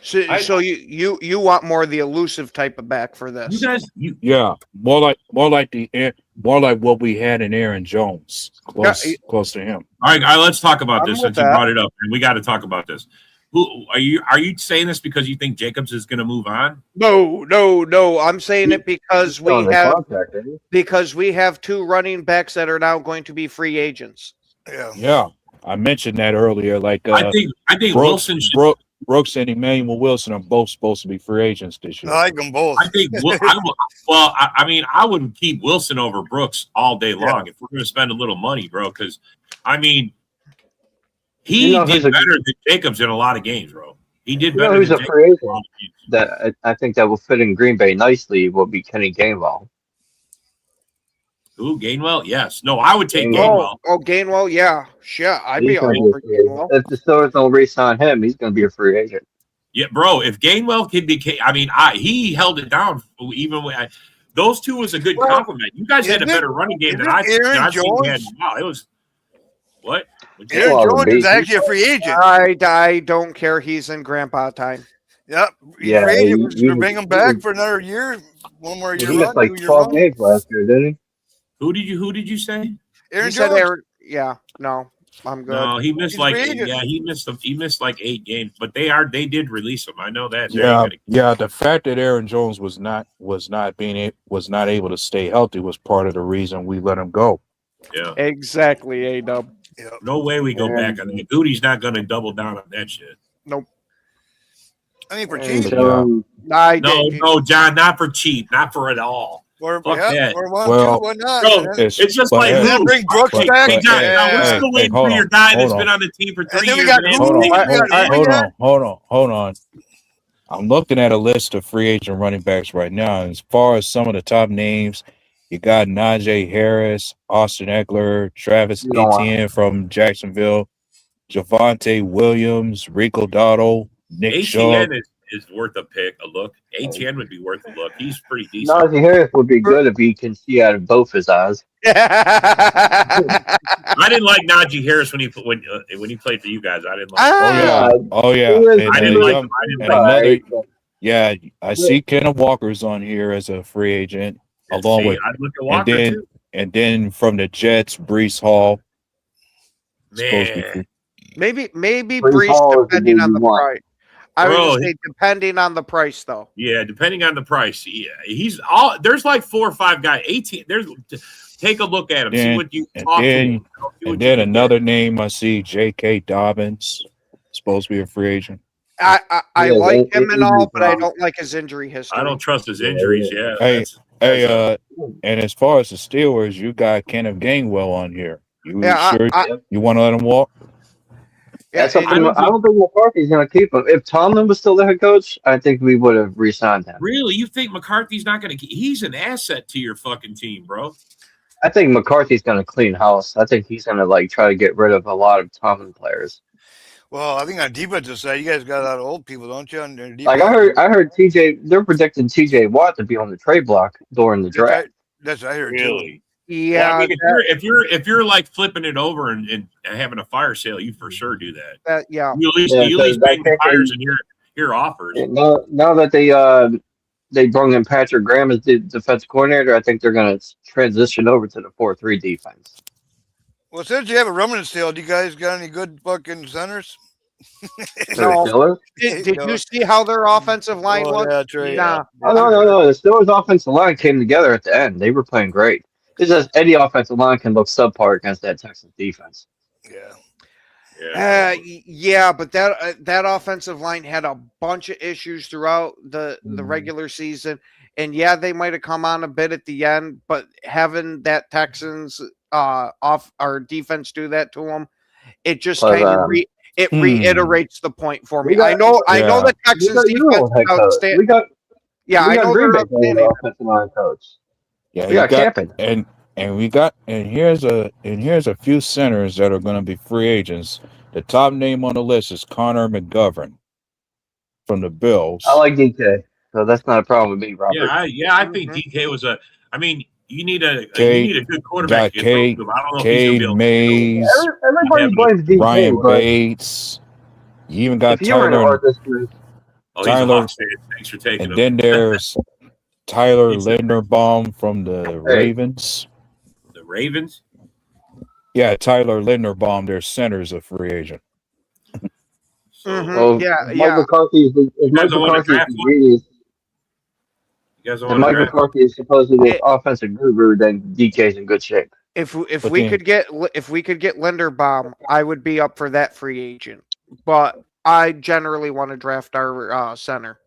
So you want more of the elusive type of back for this? You guys, Yeah, more like what we had in Aaron Jones, close to him. all right, let's talk about I'm this with since you that. brought it up, and we got to talk about this. Who are you? Are you saying this because you think Jacobs is going to move on? No. I'm saying it because Still we under have contract, isn't he? 2 running backs that are now going to be free agents. Yeah. Yeah, I mentioned that earlier. Like I think Brooks, Wilson should. Brooks and Emmanuel Wilson are both supposed to be free agents this I year. like them both. I think. I mean, I would keep Wilson over Brooks all day long if we're going to spend a little money, bro. Because I mean, he You know did who's a- better than Jacobs in a lot of games, bro. He did You know better who's than a Jacobs free in agent a lot of games. that I think that will fit in Green Bay nicely will be Kenny Gainwell. Who, Gainwell? Yes. No, I would take Gainwell. Gainwell. Gainwell, yeah. Sure, I'd He's be all gonna be a over free agent. Gainwell. If the Steelers don't re-sign him, he's going to be a free agent. Yeah, bro. If Gainwell could be, I mean, he held it down even when those two was a good compliment. You guys had a isn't better running game than isn't I think. Aaron I think we had. Jones? Wow, it was what? Aaron Well, Jones is amazing. actually a free agent. I don't care. He's in grandpa time. Yep. Yeah, Free agent. you- Bring him back for another year. One more year. He missed run, like 2-year 12 run. games last year, didn't he? Who did you say? Aaron He said Jones. Aaron, yeah, no, I'm good. No, he missed He's like free agent. he missed like 8 games, but they did release him. I know that. Yeah. The fact that Aaron Jones was not able to stay healthy was part of the reason we let him go. Yeah. Exactly, A-Dub. No way we go back on that. Goody's not going to double down on that shit. I mean, for And cheap. so, No, John, not for cheap, not for it all. Or, Fuck that. or one, Well, two, one not. Bro, and then- it's just but like hey, and then bring Brooks but- back. Hey, John, Yeah. now we're still Hey, waiting hold for your on, guy that's hold been on. on the team for 3 And then we years. got man. Google. Hold on, We got hold on. I'm looking at a list of free agent running backs right now. And as far as some of the top names, you got Najee Harris, Austin Eckler, Travis You don't want- Etienne from Jacksonville, Javante Williams, Rico Dotto, Nick Shaw. ATN is worth a look. ATN would be worth a look. He's pretty decent. Najee Harris would be good if he can see out of both his eyes. I didn't like Najee Harris when he played for you guys. I didn't like. Oh yeah. He was- And, I didn't and like. young- I didn't and like. another, Alright. yeah, I see Kenneth Walker's on here as a free agent, along See, with I'd look at Walker then- too. and then from the Jets, Brees Hall. Supposed to be Man, free. maybe Brees Brees Hall is the depending dude on you the want. price. I would Bro, just say depending on the price, though. yeah, depending on the price. Yeah, he's all. There's like 4 or 5 guys. 18. There's. Take a look at him. See Then- what you and talk to then- him. See what And you then can another name I see, J.K. Dobbins, supposed to be a free agent. I Yeah, like him and all, it- but I don't like his injury get. history. I don't trust his injuries. Yeah. Hey, that's- Hey, and as far as the Steelers, you got Kenneth Gainwell on here. You Yeah, sure you want to let him walk? Yeah, That's something. and- I don't think McCarthy's going to keep him. If Tomlin was still the head coach, I think we would have re-signed him. Really, you think McCarthy's not going to? He's an asset to your fucking team, bro. I think McCarthy's going to clean house. I think he's going to try to get rid of a lot of Tomlin players. Well, I think on defensive side, you guys got a lot of old people, don't you? On their Like I heard TJ. They're predicting TJ Watt to be on the trade block during the draft. That's what I heard. Too. yeah, I mean, if you're like flipping it over and having a fire sale, you for sure do that. yeah. You at least Yeah, you at least so I bang the think fires and hear offers. Now that they brought in Patrick Graham as the defensive coordinator, I think they're going to transition over to the 4-3 defense. Well, since you have a rummage sale, do you guys got any good fucking centers? For the No. Steelers? Did you see how their offensive line Oh, was? yeah, Trey. Nah. Oh, no. The Steelers' offensive line came together at the end. They were playing great. It's just any offensive line can look subpar against that Texans defense. Yeah. Yeah, but that offensive line had a bunch of issues throughout the regular season, and yeah, they might have come on a bit at the end, but having that Texans off our defense do that to them, it just But, kind of reiterates the point for me. we got- I know the We Texans got your defense own head is coach. outstanding. We got I know Green they're Bay playing outstanding. offensive line coach. Yeah, We got Campbell. and here's a few centers that are going to be free agents. The top name on the list is Connor McGovern from the Bills. I like DK, so that's not a problem with me, Robert. I think DK was a. I mean, you need a good quarterback. got Cade- I don't know if he's Cade gonna be able to Mays, Everybody Yeah, blames DK, Ryan but Bates. You even got if you were in Tyler. art history, Oh, he's a Tyler, Hawks fan. Thanks for taking and him. then there's Tyler He's a- Linderbaum from the Ravens. The Ravens. Yeah, Tyler Linderbaum, their center's a free agent. So Mhm. Well, Yeah, if yeah. Mike McCarthy is if You Mike guys don't want to McCarthy is draft the one? genius, You guys don't if want to Mike draft? McCarthy is supposedly this offensive guru, then DK's in good shape. If But we then- could get Linderbaum, I would be up for that free agent. But I generally want to draft our center.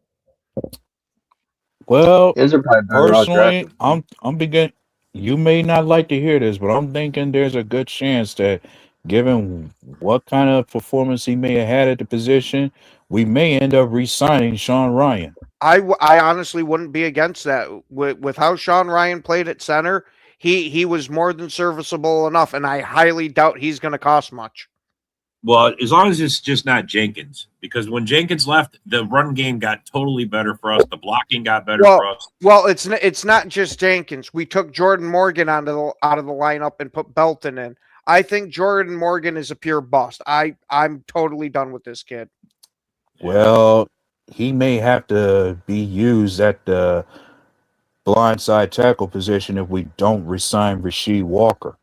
Well, His are probably better off personally, drafted. I'm beginning. You may not like to hear this, but I'm thinking there's a good chance that, given what kind of performance he may have had at the position, we may end up re-signing Sean Ryan. I honestly wouldn't be against that. With how Sean Ryan played at center, he was more than serviceable enough, and I highly doubt he's going to cost much. Well, as long as it's just not Jenkins, because when Jenkins left, the run game got totally better for us. The blocking got better for us. Well, it's not just Jenkins. We took Jordan Morgan out of the lineup and put Belton in. I think Jordan Morgan is a pure bust. I'm totally done with this kid. Well, he may have to be used at the blindside tackle position if we don't resign Rasheed Walker.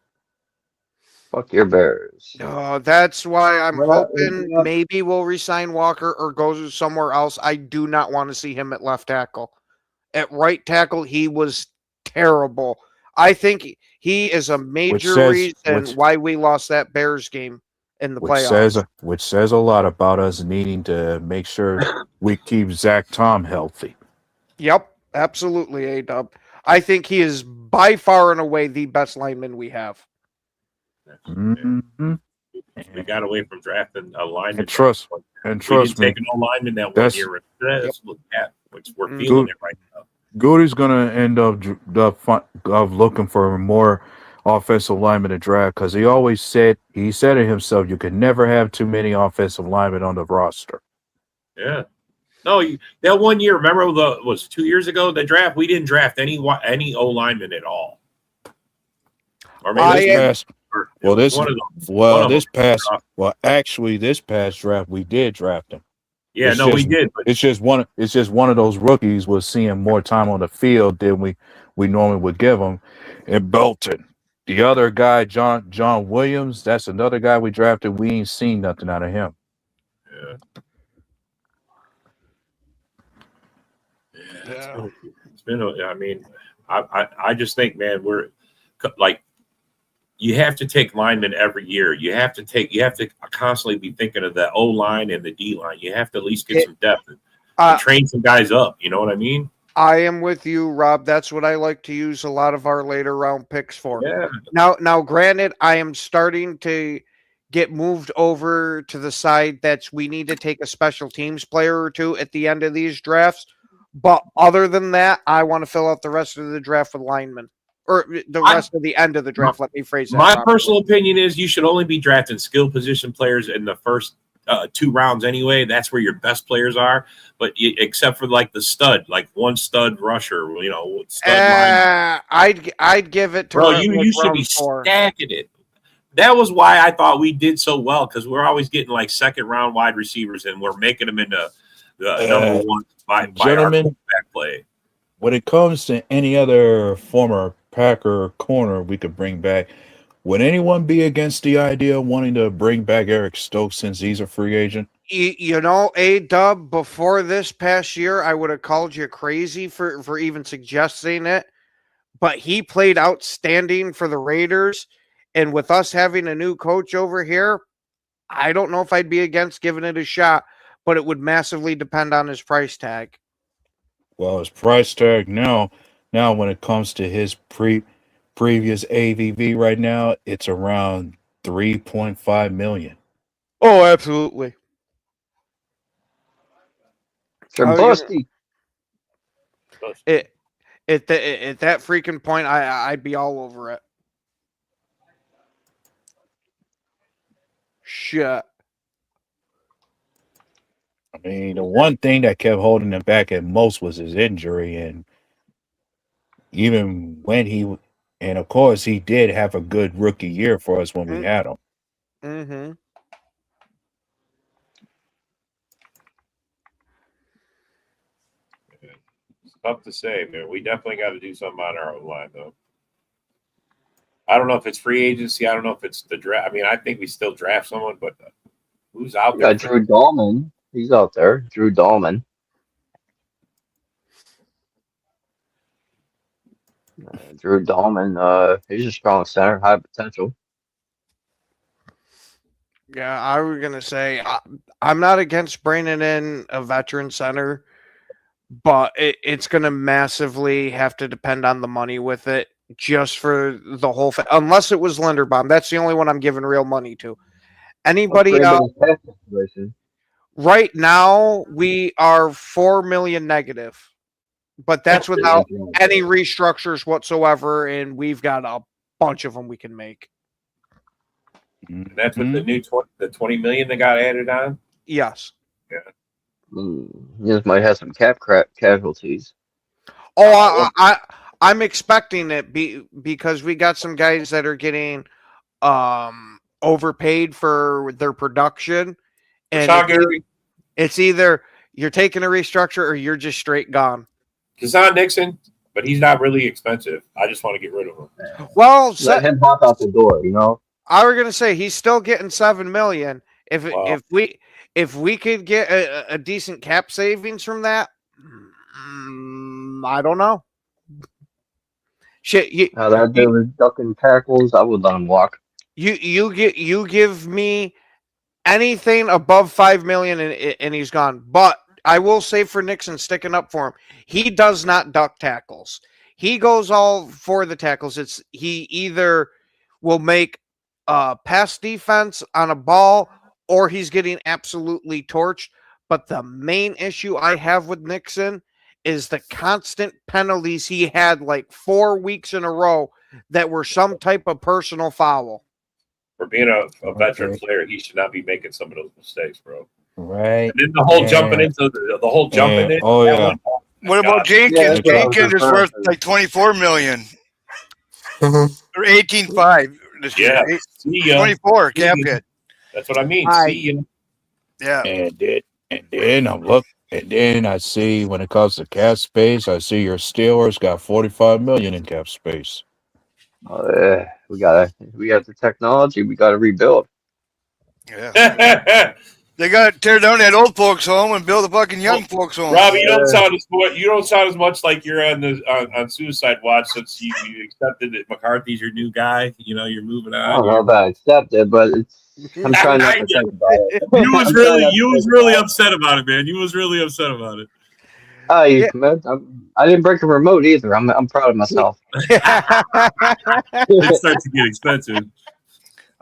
Fuck your Bears. That's why I'm Well, hoping yeah. maybe we'll resign Walker or go somewhere else. I do not want to see him at left tackle. At right tackle, he was terrible. I think he is a major reason why we lost that Bears game in the playoffs. Which says a lot about us needing to make sure we keep Zach Tom healthy. Yep, absolutely, A-Dub. I think he is by far and away the best lineman we have. Mm-hmm. We got away from drafting a lineman. And trust we me, didn't take no lineman that one That's- year. That's what we're Mhm. feeling it right now. Goody's gonna end up looking for more offensive linemen to draft because he said it himself. You can never have too many offensive linemen on the roster. Yeah. No, that one year, remember was 2 years ago, the draft, we didn't draft any O lineman at all. Or maybe This past draft we did draft him. Yeah, we did. But It's just one of those rookies was seeing more time on the field than we normally would give him. And Belton, the other guy, John Williams, that's another guy we drafted. We ain't seen nothing out of him. It's been. I mean, I just think, man, we're like, you have to take linemen every year. You have to constantly be thinking of the O line and the D line. You have to at least get some depth and train some guys up. You know what I mean? I am with you, Rob. That's what I like to use a lot of our later round picks for. Yeah. Now, granted, I am starting to get moved over to the side that's we need to take a special teams player or two at the end of these drafts. But other than that, I want to fill out the rest of the draft with linemen. Or the rest of the end of the draft. Let me phrase that. My properly. personal opinion is you should only be drafting skill position players in the first 2 rounds anyway. That's where your best players are. But except for like the stud, like one stud rusher, stud line. I'd give it to Bro, like you should round be 4. stacking it. That was why I thought we did so well, because we're always getting like second round wide receivers and we're making them into the number one by our Gentlemen, back play. when it comes to any other former Packer corner we could bring back, would anyone be against the idea of wanting to bring back Eric Stokes since he's a free agent? A-Dub, before this past year, I would have called you crazy for even suggesting it. But he played outstanding for the Raiders. And with us having a new coach over here, I don't know if I'd be against giving it a shot, but it would massively depend on his price tag. Well, his price tag now when it comes to his previous AVV right now, it's around $3.5 million. Oh, absolutely. Busty. At that freaking point, I'd be all over it. Shit. I mean, the one thing that kept holding him back at most was his injury, and even when and of course he did have a good rookie year for us when we had him. Mm-hmm. Tough to say, man. We definitely got to do something on our own line, though. I don't know if it's free agency. I don't know if it's the draft. I mean, I think we still draft someone, but who's out We there? got Drew Dahlman. He's out there. Drew Dahlman. Drew Dahlman. He's a strong center, high potential. Yeah, I was gonna say I'm not against bringing in a veteran center, but it's gonna massively have to depend on the money with it. Just for the whole unless it was Linderbaum. That's the only one I'm giving real money to. Anybody else? Right now, we are $4 million negative, but that's without any restructures whatsoever, and we've got a bunch of them we can make. And that's with the new the $20 million that got added on. Yes. Yeah. You just might have some cap casualties. Oh, I'm expecting it because we got some guys that are getting overpaid for their production, and it's either you're taking a restructure or you're just straight gone. Kazan Nixon, but he's not really expensive. I just want to get rid of him. Well, let him hop out the door, you know. I was gonna say he's still getting $7 million. If we could get a decent cap savings from that, I don't know. Shit, that dude was ducking tackles. I would let him walk. You give me anything above $5 million and he's gone. But I will say for Nixon sticking up for him, he does not duck tackles. He goes all for the tackles. He either will make pass defense on a ball or he's getting absolutely torched. But the main issue I have with Nixon is the constant penalties he had like 4 weeks in a row that were some type of personal foul. For being a veteran player, he should not be making some of those mistakes, bro. Right. And then the whole jumping into the whole jumping in. Oh, yeah. What about Jenkins? Jenkins is worth like $24 million or 18.5 this year. See ya. 24 cap hit. That's what I mean. See ya. Yeah. And then I look, and then I see when it comes to cap space, I see your Steelers got $45 million in cap space. Oh, yeah. We got the technology. We got to rebuild. Yeah. They got to tear down that old folks home and build a fucking young folks home. Robbie, you don't sound as much like you're on Suicide Watch since you accepted that McCarthy's your new guy. You know, you're moving on. I don't know about accept it, but I'm trying not to think about it. You was really upset about it, man. You was really upset about it. Man, I didn't break a remote either. I'm proud of myself. It starts to get expensive.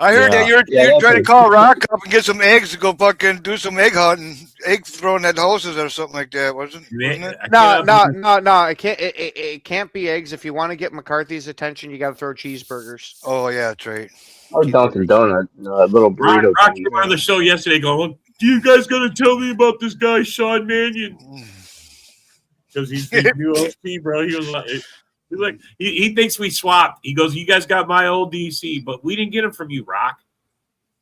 I heard that you're trying to call Rock up and get some eggs to go fucking do some egg hunting, egg throwing at houses or something like that, wasn't it? No. It can't be eggs. If you want to get McCarthy's attention, you got to throw cheeseburgers. Oh yeah, that's right. Or Dunkin' Donut, little burrito. Rock came on the show yesterday going, "Do you guys got to tell me about this guy Sean Mannion?" Because he's the new OC, bro. He was like, he thinks we swapped. He goes, "You guys got my old DC, but we didn't get him from you, Rock."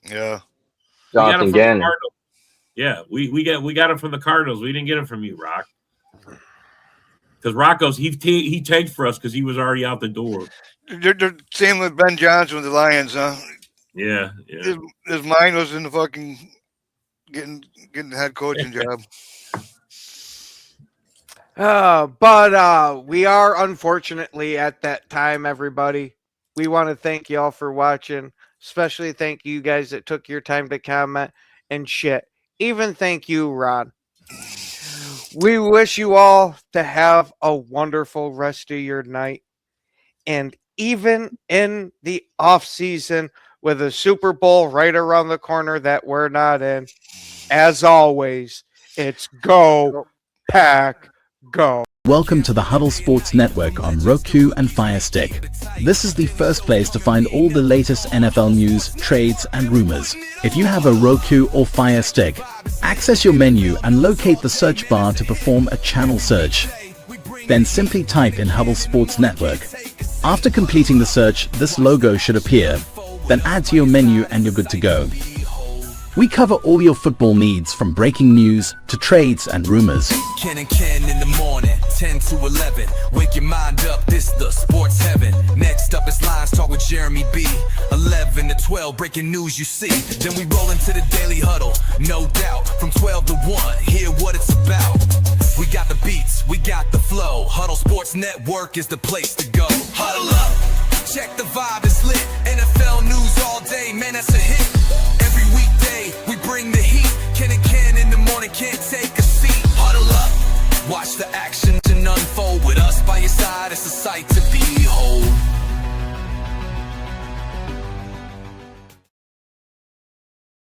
Yeah. Jonathan Gannon. Yeah, we got him from the Cardinals. We didn't get him from you, Rock. Because Rock goes, he tanked for us because he was already out the door. They're same with Ben Johnson with the Lions, huh? Yeah. His mind was in the fucking getting the head coaching job. But we are unfortunately at that time, everybody. We want to thank y'all for watching. Especially thank you guys that took your time to comment and shit. Even thank you, Ron. We wish you all to have a wonderful rest of your night. And even in the off season with a Super Bowl right around the corner that we're not in, as always, it's go, Pack, go. Welcome to the Huddle Sports Network on Roku and Fire Stick. This is the first place to find all the latest NFL news, trades, and rumors. If you have a Roku or Fire Stick, access your menu and locate the search bar to perform a channel search. Then simply type in Huddle Sports Network. After completing the search, this logo should appear. Then add to your menu and you're good to go. We cover all your football needs from breaking news to trades and rumors. Ken and Ken in the morning. 10 to 11. Wake your mind up, this the sports heaven. Next up is Lines Talk with Jeremy B. 11 to 12, breaking news you see. Then we roll into the Daily Huddle, no doubt. From 12 to 1, hear what it's about. We got the beats, we got the flow. Huddle Sports Network is the place to go. Huddle up, check the vibe, it's lit. NFL news all day, man, that's a hit. Every weekday, we bring the heat. Ken and Ken in the morning, can't take a seat. Huddle up, watch the action unfold. With us by your side, it's a sight to behold.